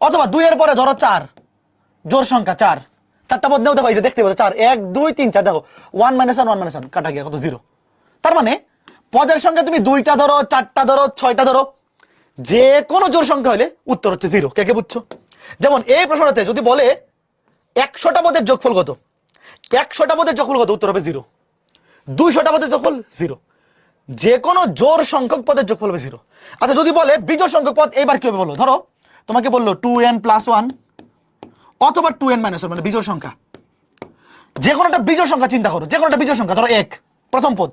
[SPEAKER 1] অথবা 2 এর পরে ধরো 4, জোড় সংখ্যা 4, 4টা পদ নেও, দেখো এই যে দেখতে পাচ্ছ 4 1 2 3 4, দেখো 1 - 1 1 - 1 কাটা গিয়ে কত? 0। তার মানে পদের সংখ্যা তুমি 2টা ধরো, 4টা ধরো, 6টা ধরো, যে কোনো জোড় সংখ্যা হলে উত্তর হচ্ছে 0। কে কে বুঝছো? যেমন এই প্রশ্নটাতে যদি বলে 100টা পদের যোগফল কত, 100টা পদের যোগফল কত? উত্তর হবে 0। 200টা পদের যোগফল 0। যে কোনো জোড় সংখ্যক পদের যোগফল হবে 0। আচ্ছা যদি বলে বিজোড় সংখ্যক পদ, এবার কি হবে বলো? ধরো তোমাকে বললো 2n + 1 অথবা 2n - 1, মানে বিজোড় সংখ্যা। যে কোনো একটা বিজোড় সংখ্যা চিন্তা করো, যে কোনো একটা বিজোড় সংখ্যা, ধরো 1 প্রথম পদ,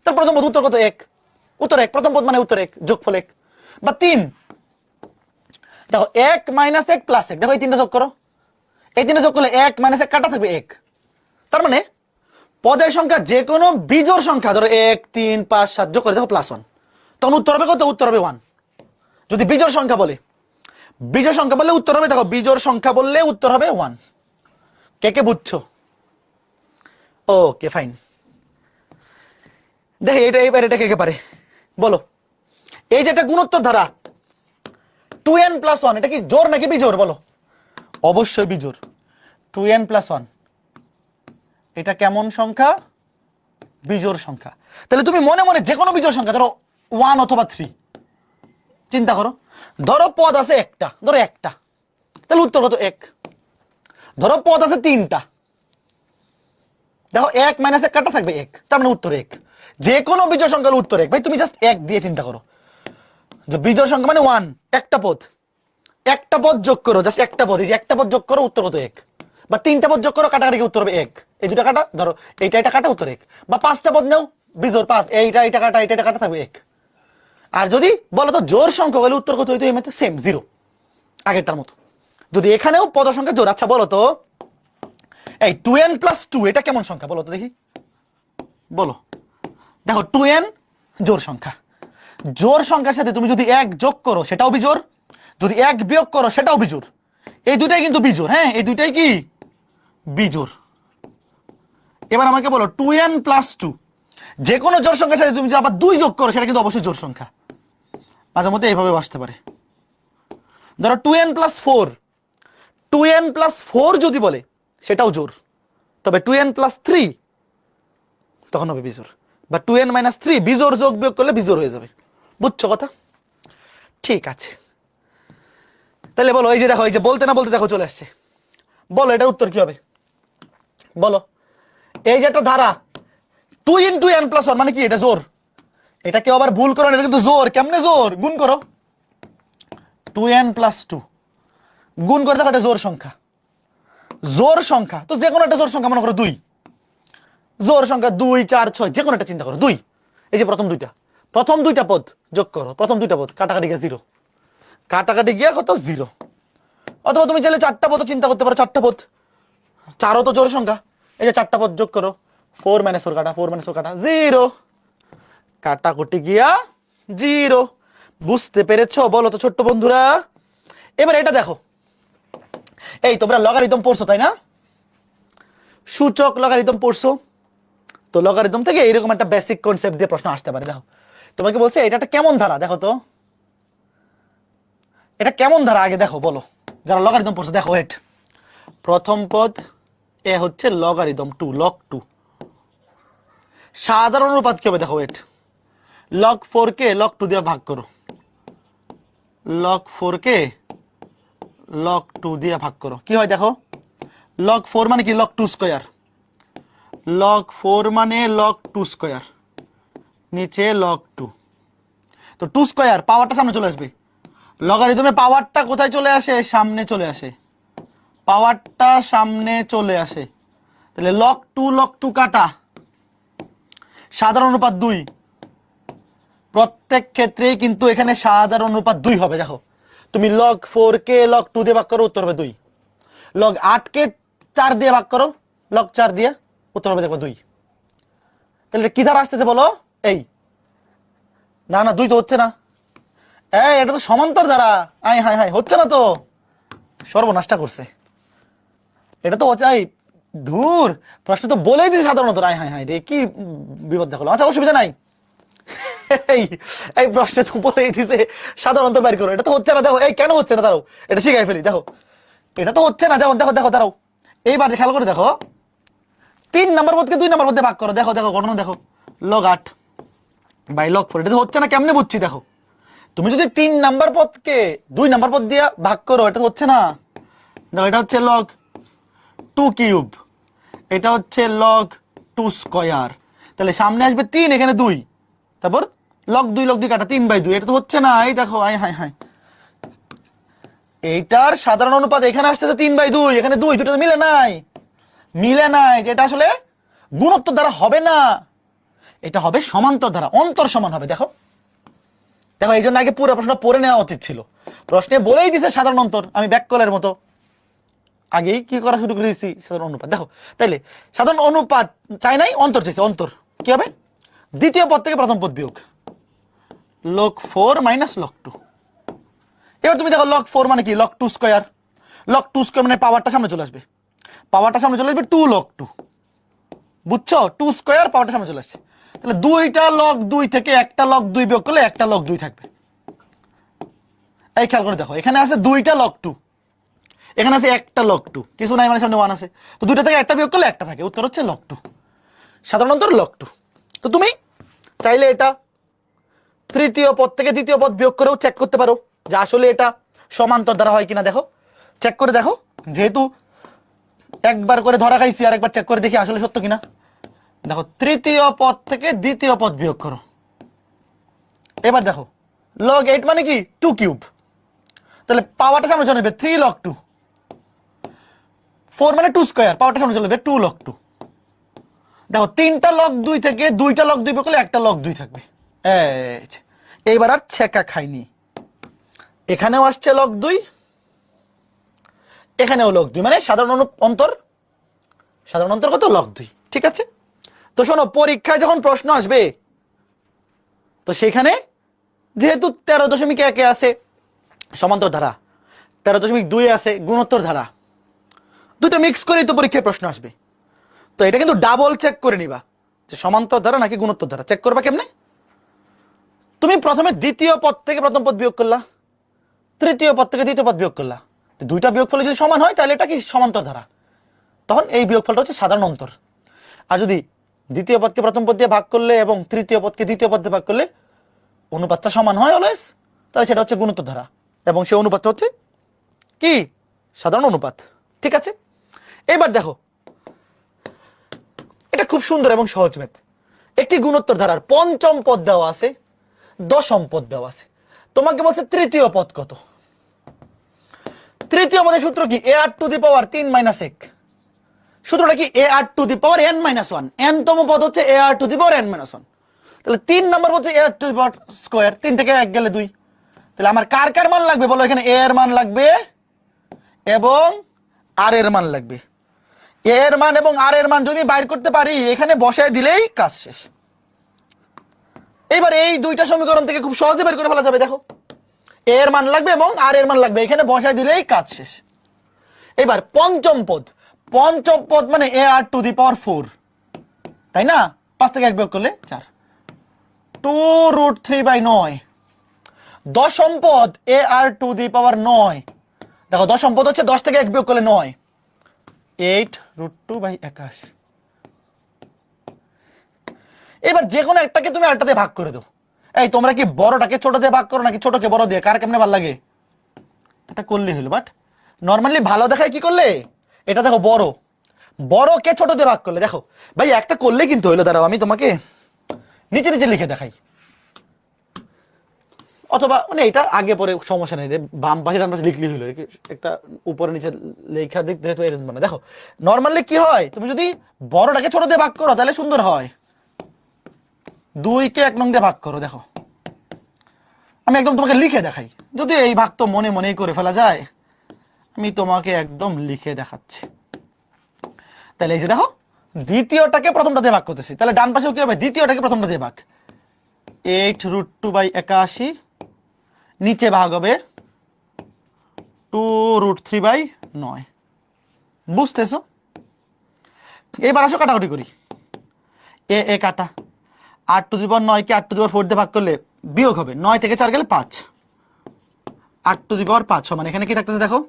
[SPEAKER 1] তার প্রথম পদ উত্তর কত? 1, উত্তর 1, প্রথম পদ মানে উত্তর 1, যোগফল 1। বা 3, দেখো 1 - 1 + 1, দেখো এই 3টা যোগ করো, এই 3টা যোগ করলে 1 - 1 কাটা থাকবে 1। তার মানে পদের সংখ্যা যে কোনো বিজোড় সংখ্যা, ধরো 1 3 5 7 যোগ করে দেখো +1, তখন উত্তর হবে কত? উত্তর হবে 1। যদি বিজোড় সংখ্যা বলে, বিজোড় সংখ্যা বললে উত্তর হবে, দেখো বিজোড় সংখ্যা বললে উত্তর হবে 1। কে কে বুঝছো? Okay fine. দেখে এটা এবার এটা কে কে পারে বলো? এই যে একটা গুণোত্তর ধারা 2n + 1, এটা কি জোড় নাকি বিজোড় বলো? অবশ্যই বিজোড়। 2n + 1 এটা কেমন সংখ্যা? বিজোড় সংখ্যা। তাহলে তুমি মনে মনে যে কোনো বিজোড় সংখ্যা, ধরো 1 অথবা 3 চিন্তা করো। ধরো পদ আছে একটা, ধরো একটা, তাহলে উত্তর কত? 1। ধরো পদ আছে 3টা, দেখো 1 - 1 কাটা থাকবে 1, তার মানে উত্তর 1। যে কোনো বিজোড় সংখ্যা উত্তর 1। ভাই তুমি জাস্ট 1 দিয়ে চিন্তা করো, যে বিজোড় সংখ্যা মানে 1, একটা পদ, একটা পদ যোগ করো, জাস্ট একটা পদ, এই যে একটা পদ যোগ করো, উত্তর কত? 1। বা 3টা পদ যোগ করো, কাটাকাটি উত্তর হবে 1, এই দুটো কাটা, ধরো এইটা এটা কাটা, উত্তর 1। বা 5টা পদ নাও বিজোড় 5, এইটা এটা কাটা, এটা এটা কাটা থাকবে 1। আর যদি বলো তো জোড় সংখ্যা বলে উত্তর কত হইতো? এই মতে সেম 0, আগেরটার মতো। যদি এখানেও পদ সংখ্যা জোড়, আচ্ছা বলো তো এই 2n + 2 এটা কেমন সংখ্যা বলো তো দেখি? বলো। দেখো 2n জোড় সংখ্যা, জোড় সংখ্যার সাথে তুমি যদি 1 যোগ করো সেটাও বিজোড়, যদি 1 বিয়োগ করো সেটাও বিজোড়। এই দুইটাই কিন্তু বিজোড়, হ্যাঁ এই দুইটাই কি বিজোড়। এবার আমাকে বলো 2n + 2, যে কোনো জোড় সংখ্যার সাথে তুমি যদি আবার 2 যোগ করো সেটা কিন্তু অবশ্যই জোড় সংখ্যা। মাঝে মধ্যে এইভাবে আসতে পারে। ধরো 2n + 4, 2n+4 যদি বলে সেটাও জোর, তবে 2n+3 তখন হবে বিজোড়, বা 2n-3 বিজোড় যোগ বিয়োগ করলে বিজোড় হয়ে যাবে। বুঝছো কথা? ঠিক আছে, তাহলে বলো, এই যে দেখো, এই যে বলতে না বলতে দেখো চলে আসছে। বলো এটার উত্তর কি হবে? বলো। এই যে একটা ধারা 2 × n+1 মানে কি? এটা জোর। এটা কেউ আবার ভুল করো না, এটা কিন্তু জোর। কেমনে জোর? গুণ করো, 2n+2 গুণ করে দেখো, এটা জোর সংখ্যা। জোর সংখ্যা তো যে কোনো একটা জোর সংখ্যা, মনে করো 2, জোর সংখ্যা 2, 4, 6, যে কোনো একটা চিন্তা করো 2। এই যে প্রথম দুইটা পদ যোগ করো, প্রথম দুইটা পদ কাটাকাটি গিয়ে 0, কাটাকাটি গিয়ে কত? 0। অথবা তুমি চাইলে 4টা পদ চিন্তা করতে পারো, 4টা পদ, 4ও তো জোর সংখ্যা। এই যে 4টা পদ যোগ করো, 4 - 4 কাটা, 4 - 4 কাটা, 0, কাটাকুটি গিয়া 0। বুঝতে পেরেছো? বলো তো ছোট্ট বন্ধুরা। এবার এটা দেখো, এই তোমরা লগারিদম পড়ছো তাই না? সূচক লগারিদম পড়ছো তো, লগারিদম থেকে এরকম একটা বেসিক কনসেপ্ট দিয়ে প্রশ্ন আসতে পারে। দেখো তোমাকে বলছে এটা একটা কেমন ধারা, দেখো তো এটা কেমন ধারা, আগে দেখো বলো। যারা লগারিদম পড়ছো দেখো, ওয়েট, প্রথম পদ এ হচ্ছে লগারিদম 2, log 2। সাধারণ অনুপাত কি হবে? দেখো ওয়েট, log 4 কে log 2 দিয়ে ভাগ করো, log 4 কে log 2 দিয়ে ভাগ করো, কি হয় দেখো? log 4 মানে কি? log 2 square. log 4 মানে log 2 স্কয়ার, নিচে log 2। তো 2 স্কয়ার পাওয়ারটা সামনে চলে আসবে। লগারিদমে পাওয়ারটা কোথায় চলে আসে? সামনে চলে আসে, পাওয়ারটা সামনে চলে আসে। তাহলে log 2 কাটা, সাধারণ অনুপাত 2, প্রত্যেক ক্ষেত্রেই কিন্তু এখানে সাধারণ অনুপাত 2 হবে। দেখো তুমি log 4 কে log 2 দিয়ে ভাগ করো, উত্তর হবে 2। log 8 কে 4 দিয়ে ভাগ করো, log 4 দিয়ে, উত্তর হবে দেখো 2। তাহলে কি ধারা আসতেছে বলো? এই না না, 2 তো হচ্ছে না। এই এটা তো সমান্তর ধারা। আই হাই হাই, হচ্ছে না তো, সর্বনাশটা করছে। এটা তো হচ্ছে, এই ধুর, প্রশ্ন তো বলেই দিছে সাধারণত। আই হাই হাই রে, কি বিপদ দেখলো। আচ্ছা অসুবিধা নাই, এই এই প্রশ্নে তো বলেই দিছে সাধারণত বের করো। এটা তো হচ্ছে না, দেখো এই কেন হচ্ছে না, দাঁড়াও এটা শিখাই ফেলি। দেখো এটা তো হচ্ছে না, দেখো দেখো দেখো, দাঁড়াও এইবার খেয়াল করে দেখো, 3 নাম্বার পদকে 2 নাম্বার পদে ভাগ করো। দেখো দেখো ঘটনা দেখো, log 8 বাই log 4, এটা তো হচ্ছে না। কেমনে বুঝছি? দেখো তুমি যদি 3 নাম্বার পদকে 2 নাম্বার পদ দিয়ে ভাগ করো, এটা তো হচ্ছে না। দেখো এটা হচ্ছে log 2 কিউব, এটা হচ্ছে log 2 স্কয়ার। তাহলে সামনে আসবে 3, এখানে 2, তারপর log 2 কাটা 3/2, এটা তো হচ্ছে না। এই দেখো, আই হাই হাই, এইটার সাধারণ অনুপাত এখানে আসতেছে 3/2, এখানে 2, দুটো তো মিলে নাই, মিলে নাই। এটা আসলে গুণোত্তর দ্বারা হবে না, এটা হবে সমান্তর দ্বারা, অন্তর সমান হবে। দেখো দেখো, এই জন্য আগে পুরো প্রশ্ন পড়ে নেওয়া উচিত ছিল। প্রশ্নে বলেই দিছে সাধারণ অন্তর, আমি ব্যাককলের মতো আগেই কি করা শুরু করে দিয়েছি, সাধারণ অনুপাত। দেখো তাইলে সাধারণ অনুপাত চাই নাই, অন্তর চাইছে। অন্তর কি হবে? দ্বিতীয় পদ থেকে প্রথম পদ বিয়োগ, log 4 - log 2। এবার তুমি দেখো log 4 মানে কি? log 2 square. log 2 স্কয়ার মানে পাওয়ারটা সামনে চলে আসবে, পাওয়ারটা সামনে চলে আসবে 2 log 2। বুঝছো? 2 স্কয়ার পাওয়ারটা সামনে চলে আসছে। তাহলে দুইটা log 2 থেকে একটা log 2 বিয়োগ করলে একটা log 2 থাকবে। এই খেয়াল করে দেখো, এখানে আছে দুইটা log 2, এখানে আছে একটা log 2, কিছু নাই মানে সামনে 1 আছে। তো দুইটা থেকে একটা বিয়োগ করলে একটা থাকে, উত্তর হচ্ছে log 2, সাধারণত log 2। তো তুমি চাইলে এটা তৃতীয় পদ থেকে দ্বিতীয় পদ বিয়োগ করেও চেক করতে পারো যে আসলে এটা সমান্তর দ্বারা হয় কিনা। দেখো চেক করে দেখো, যেহেতু একবার করে ধরা খাইছি, আর একবার চেক করে দেখি আসলে সত্য কিনা। দেখো তৃতীয় পদ থেকে দ্বিতীয় পদ বিয়োগ করো, এবার দেখো log 8 মানে কি? 2 কিউব। তাহলে পাওয়ারটা সামনে চলে যাবে 3 log 2। 4 মানে 2 স্কয়ার, পাওয়ারটা সামনে চলে যাবে 2 log 2। দেখো তিনটা log 2 থেকে দুইটা log 2 বিয়োগ করলে একটা log 2 থাকবে। এইবার আর ছেকা খাইনি, এখানেও আসছে log 2, এখানেও log 2, মানে সাধারণ অন্তর, সাধারণ অন্তর কত? log 2। ঠিক আছে, তো শোনো, পরীক্ষায় যখন প্রশ্ন আসবে তো সেখানে যেহেতু 13.1 আছে সমান্তর ধারা, 13.2 আছে গুণোত্তর ধারা, দুটো মিক্স করেই তো পরীক্ষায় প্রশ্ন আসবে। তো এটা কিন্তু ডাবল চেক করে নিবা যে সমান্তর ধারা নাকি গুণোত্তর ধারা। চেক করবা কেমনে? তুমি প্রথমে দ্বিতীয় পদ থেকে প্রথম পদ বিয়োগ করলা, তৃতীয় পদ থেকে দ্বিতীয় পদ বিয়োগ করলা, দুইটা বিয়োগফল যদি সমান হয় তাহলে এটা কি সমান্তর ধারা, তখন এই বিয়োগফলটা হচ্ছে সাধারণ অন্তর। আর যদি দ্বিতীয় পদকে প্রথম পদ দিয়ে ভাগ করলে এবং তৃতীয় পদকে দ্বিতীয় পদ দিয়ে ভাগ করলে অনুপাতটা সমান হয় অলওয়েজ, তাহলে সেটা হচ্ছে গুণোত্তর ধারা, এবং সেই অনুপাতটা হচ্ছে কি সাধারণ অনুপাত। ঠিক আছে, এবার দেখো এটা খুব সুন্দর এবং সহজ ম্যাথ। একটি গুণোত্তর ধারার পঞ্চম পদ দেওয়া আছে, দশম পদ দেওয়া আছে, তোমাকে বলছে তৃতীয় পদ কত। তৃতীয় পদের সূত্র কি a r টু দি পাওয়ার 3 - 1, সূত্রটা কি a r to the power n - 1, n তম পদ হচ্ছে a r to the power n - 1, তাহলে 3 নম্বর হচ্ছে a r to the power square, 3 থেকে 1 গেলে 2, তাহলে আমার কার কার মান লাগবে বলো, এখানে a এর মান লাগবে এবং r এর মান লাগবে। a এর মান এবং r এর মান যদি বাইর করতে পারি এখানে বসায় দিলেই কাজ শেষ। এবার এই দুইটা সমীকরণ থেকে খুব সহজে বের করে ফেলা যাবে। দেখো a এর মান লাগবে এবং r এর মান লাগবে, এখানে বসায় দিলেই কাজ শেষ। এবার পঞ্চম পদ, পঞ্চম পদ মানে a r টু দি পাওয়ার 4, তাই না, 5 থেকে 1 বিয়োগ করলে 4, 2√3/9। দশম পদ a r টু দি পাওয়ার 9, দেখো দশম পদ হচ্ছে 10 থেকে 1 বিয়োগ করলে 9, 8√2/81। এবার যে কোনো একটাকে তুমি আরেকটা দিয়ে ভাগ করে দাও। এই তোমরা কি বড়টাকে ছোট দিয়ে ভাগ করো নাকি ছোটকে বড় দিয়ে, কার কেমনে ভালো লাগে এটা করলেই হলো। বাট নর্মালি ভালো দেখায় কি করলে, এটা দেখো বড়, বড়কে ছোট দিয়ে ভাগ করলে, দেখো ভাই একটা করলে কিন্তু হইলো। দাঁড়াও আমি তোমাকে নিচে নিচে লিখে দেখাই, অথবা মানে এটা আগে পরে সমস্যা নেই, বাম পাশে ডান পাশে লিখলেই হলো, একটা উপরে নিচে লেখা দেখতে মানে দেখো নর্মালি কি হয়, তুমি যদি বড়টাকে ছোট দিয়ে ভাগ করো তাহলে সুন্দর হয়। 2 কে 1 নং দিয়ে ভাগ করো, দেখো আমি একদম তোমাকে লিখে দেখাই, যদি এই ভাগ তো মনে মনেই করে ফেলা যায়, আমি তোমাকে একদম লিখে দেখাচ্ছি। তাহলে এই যে দেখো দ্বিতীয়টাকে প্রথমটা দিয়ে ভাগ করতেছি, তাহলে ডান পাশেও কি হবে, দ্বিতীয়টাকে প্রথমটা দিয়ে ভাগ, 8√2/81, নিচে ভাগ হবে 2√3/9। বুঝতেছো? এবার আসো কাটাকুটি করি, এ কাটা, 8 two the power 9 K 8 two the পাওয়ার 4 দিয়ে ভাগ করলে বিয়োগ হবে, 9 থেকে 4 গেলে 5, 8 টু দি পাওয়ার 5 সমান এখানে কি থাকতেছে দেখো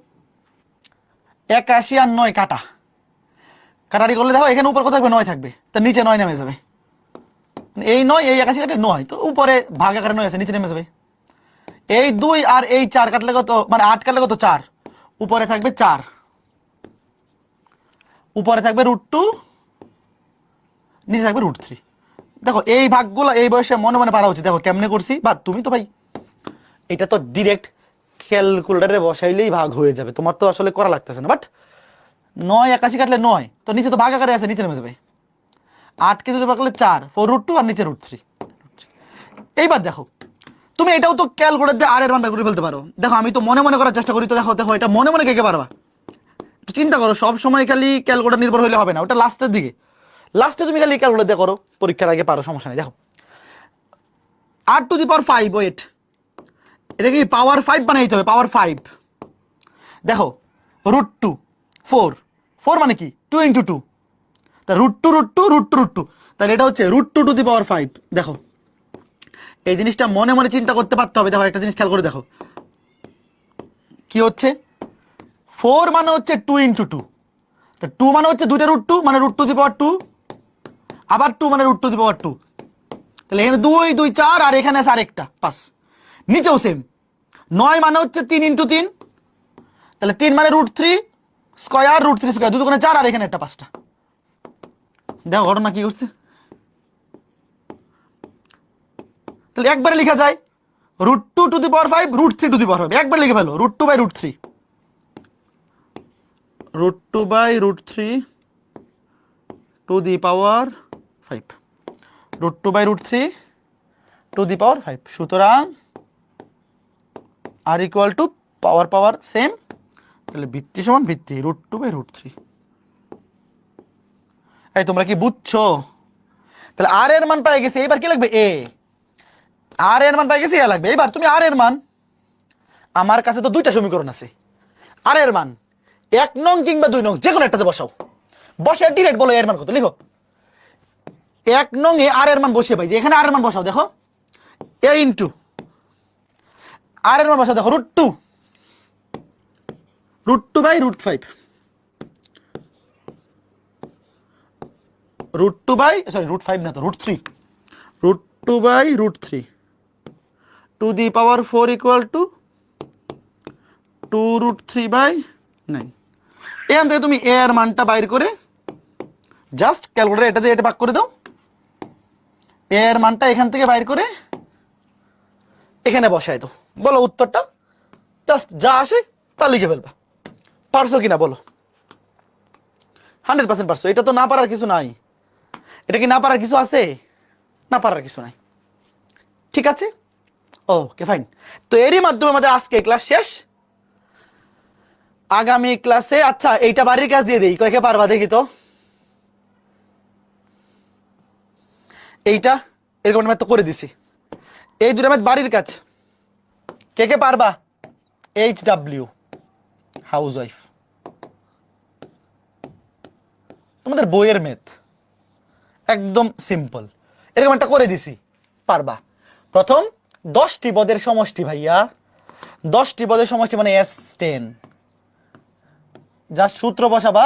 [SPEAKER 1] 81 আর 9 কাটা, কাটারি করলে দেখো এখানে উপর কত থাকবে 9 থাকবে, তার নিচে 9 নেমে যাবে, এই 9 এই 81 কাটে 9, তো উপরে ভাগ আকারে 9 আছে নিচে নেমে যাবে। এই 2 আর এই 4 কাটলে কত, মানে 8 কাটলে কত 4, উপরে থাকবে 4, উপরে থাকবে √2, নিচে থাকবে √3। দেখো এই ভাগগুলো এই বয়সে মনে মনে পারা উচিত, দেখো কেমনে করছি, বা তুমি তো ভাই এটা তো ডিরেক্ট ক্যালকুলেটরে বসাইলেই ভাগ হয়ে যাবে, তোমার তো আসলে করা লাগতেছে না। বাট 9 81 কাটলে 9, তো নিচে তো ভাগ আকারে আছে নিচে নেমে যাবে, 8 কে যদি ভাগ করলে 4, 4√2 আর নিচে √3। এইবার দেখো তুমি এটাও তো ক্যালকুলেটর দিয়ে আর এর মান বের করে ফেলতে পারো। দেখো আমি তো মনে মনে করার চেষ্টা করি, তো দেখো দেখো এটা মনে মনে কে কে পারবা, চিন্তা করো, সব সময় খালি ক্যালকুলেটর নির্ভর হলে হবে না, ওটা লাস্টের দিকে, লাস্টে তুমি খালি ক্যালকুলেটর দিয়ে করো, পরীক্ষার আগে পারো, সমস্যা নেই। দেখো 8 টু দি পাওয়ার 5, ওয়েট এটা কি পাওয়ার 5 বানাইতে হবে, পাওয়ার 5, দেখো √2, 4 মানে কি 2 × 2, তা √2 তাহলে এটা হচ্ছে √2 টু দি পাওয়ার 5। দেখো এই জিনিসটা মনে মনে চিন্তা করতে পারতে হবে। দেখো একটা জিনিস খেয়াল করে দেখো কি হচ্ছে, 4 মানে হচ্ছে 2 × 2, তো 2 মানে হচ্ছে দুইটা √2 মানে √2 দি পাওয়ার 2, আবার 2 মানে √2 দি পাওয়ার 2, তাহলে এখানে 2 2 4 আর এখানে আছে আরেকটা 5, নিচেও সেম, 9 মানে হচ্ছে 3 × 3, তাহলে 3 মানে √3 স্কয়ার, √3 স্কয়ার, 2 দুগুণে 4 আর এখানে একটা 5টা। দেখো ঘটনা কি করছে, তাহলে একবারে লেখা যায় √2 two the power 5, √3 two the power 5, একবার লিখে ফেলো √2/√3, √2/√3 two the power 5, √2/√3 two the power 5। সুতরাং r equal to power power same, তাহলে ভিত্তি সমান ভিত্তি, √2/√3। এই তোমরা কি বুঝছো? তাহলে আর এর মান পাই গেছি, এবার কি লাগবে এ, আর এর মান পাই গেছি এ লাগবে। এবার তুমি আর এর মান, আমার কাছে তো দুইটা সমীকরণ আছে, আর এর মান 1 নং কিংবা 2 নং যে কোনো একটাতে বসাও, বসে ডিরেক্ট বলো এর মান কত, লিখো 1 নং এ আর এর মান বসিয়ে পাই, যে এখানে আর এর মান বসাও, দেখো a ইনটু আর এর মান বসাও, দেখো √2 √2/√5, √5 না তো √3, √2/√3 two the power 4 equal to 2√3/9। এখান থেকে তুমি এ এর মানটা বাইর করে জাস্ট ক্যালকুলেটর এটা দিয়ে এটা ভাগ করে দাও, এ এর মানটা এখান থেকে বাইর করে এখানে বসায় দাও, বলো উত্তরটা, জাস্ট যা আসে তা লিখে ফেলবা। পারছো কিনা বলো? 100% পারছো। এটা তো না পারার কিছু নাই। এটা কি না পারার কিছু আছে? না পারার কিছু নাই। ঠিক আছে, ওকে ফাইন। তো এরই মাধ্যমে আমাদের আজকে ক্লাস শেষ। আগামী ক্লাসে, আচ্ছা এইটা বাড়ির কাজ দিয়ে দেই, কয়েকে পারবা দেখি তো। এইটা এরকম ম্যাথ তো করে দিছি, এই দুটো ম্যাথ বাড়ির কাজ, কে কে পারবা? HW হাউস ওয়াইফ, তোমাদের বইয়ের ম্যাথ একদম সিম্পল, এরকম একটা করে দিছি, পারবা। প্রথম 10টি পদের সমষ্টি ভাইয়া, 10টি পদের সমষ্টি মানে S10, জাস্ট সূত্র বসাবা।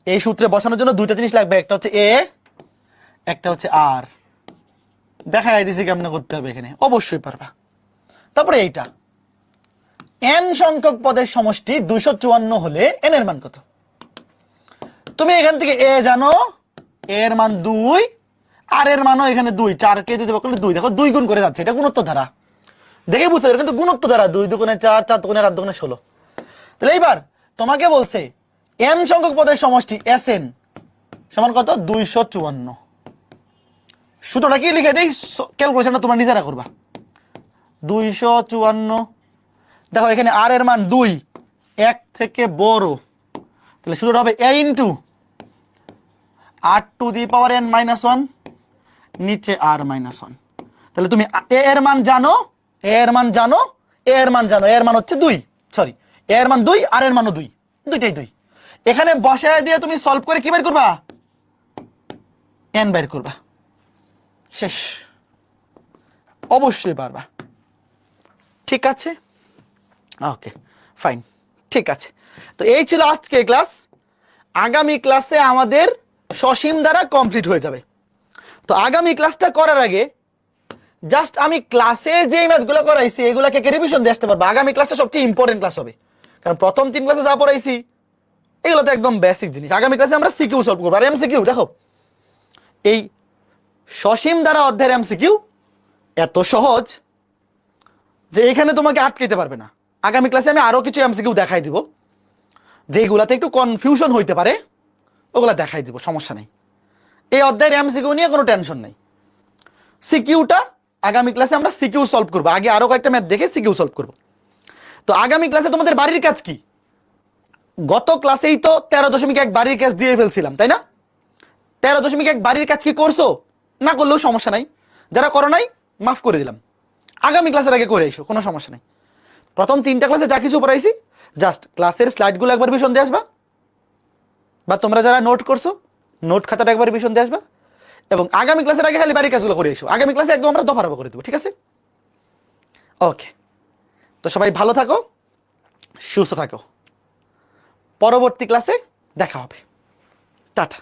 [SPEAKER 1] এই সূত্রে বসানোর জন্য দুইটা জিনিস লাগবে, একটা হচ্ছে A, একটা হচ্ছে R। দেখা দিছি কেমনে করতে হবে, এখানে অবশ্যই পারবা। তারপরে এইটা n সংখ্যক পদের সমষ্টি 254 হলে n এর মান কত? তুমি এখান থেকে a জানো, a এর মান 2, আর এর মানও এখানে 2, 4 কে যদি বকলে 2, দেখো 2 গুণ করে যাচ্ছে, এটা গুণোত্তর ধারা, দেখে বুঝতে পারো কিন্তু গুণোত্তর ধারা, 2 দুগুণে 4, 4 দুগুণে 8, দুগুণে 16। তাহলে এইবার তোমাকে বলছে n সংখ্যক পদের সমষ্টি Sn সমান কত? 254। সূত্রটা কি লিখে দেই, ক্যালকুলেশনটা তোমরা নিজেরা করবা। 254, দেখো এখানে r এর মান 2, 1 থেকে বড়, তাহলে সূত্রটা হবে a into r to the power n minus 1, নিচে r মাইনাস 1। তাহলে তুমি a এর মান জানো, a এর মান জানো, a এর মান জানো, a এর মান হচ্ছে 2, সরি a এর মান 2, r এর মানও 2, দুইটাই 2। এখানে বসায় দিয়ে তুমি সলভ করে কি বের করবা? n বের করবা, শেষ। অবশ্যই পারবা। ঠিক আছে, ওকে ফাইন, ঠিক আছে। তো এই ছিল আজকে ক্লাস। আগামী ক্লাসে আমাদের সসীম দ্বারা কমপ্লিট হয়ে যাবে। তো আগামী ক্লাসটা করার আগে জাস্ট আমি ক্লাসে যে ম্যাথগুলো করাইছি এগুলাকে রিভিশন দিয়ে আসতে পারবো। আগামী ক্লাসটা সবচেয়ে ইম্পর্টেন্ট ক্লাস হবে, কারণ প্রথম 3 ক্লাসে যা পড়াইছি এগুলো তো একদম বেসিক জিনিস। আগামী ক্লাসে আমরা সিকিউ সলভ করবো। আর এমসিকিউ দেখো, এই সসীম দ্বারা অধ্যায়ের এমসিকিউ এত সহজ যে এখানে তোমাকে আটকাইতে পারবে না। আগামী ক্লাসে আমি আরো কিছু এমসিকিউ দেখাই দিব, যেগুলাতে একটু কনফিউশন হইতে পারে, ওগুলা দেখাই দিব, সমস্যা নেই। এই অধ্যায়ের এমসিকিউ নিয়ে কোনো টেনশন নেই। সিকিউটা আগামী ক্লাসে আমরা সিকিউ সলভ করবো, আগে আরো কয়েকটা ম্যাথ দেখে সিকিউ সলভ করবো। তো আগামী ক্লাসে তোমাদের বাড়ির কাজ কি? গত ক্লাসেই তো 13.1 বাড়ির কাজ দিয়ে ফেলছিলাম, তাই না? 13.1 বাড়ির কাজ কি করছো? না করলেও সমস্যা নাই, যারা করো নাই মাফ করে দিলাম, আগামী ক্লাসের আগে করে এসো, কোনো সমস্যা নেই। প্রথম 3টা ক্লাসে যা কিছু পড়াইছি জাস্ট ক্লাসের স্লাইডগুলো একবার রিভিশন দিয়ে আসবা, বা তোমরা যারা নোট করছো নোট খাতাটা একবার রিভিশন দিয়ে আসবা, এবং আগামী ক্লাসের আগে খালি বাড়ির কাজগুলো করে এসো। আগামী ক্লাসে একদম আমরা দফারফা করে দেবো, ঠিক আছে? ওকে, তো সবাই ভালো থাকো, সুস্থ থাকো, পরবর্তী ক্লাসে দেখা হবে, টাটা।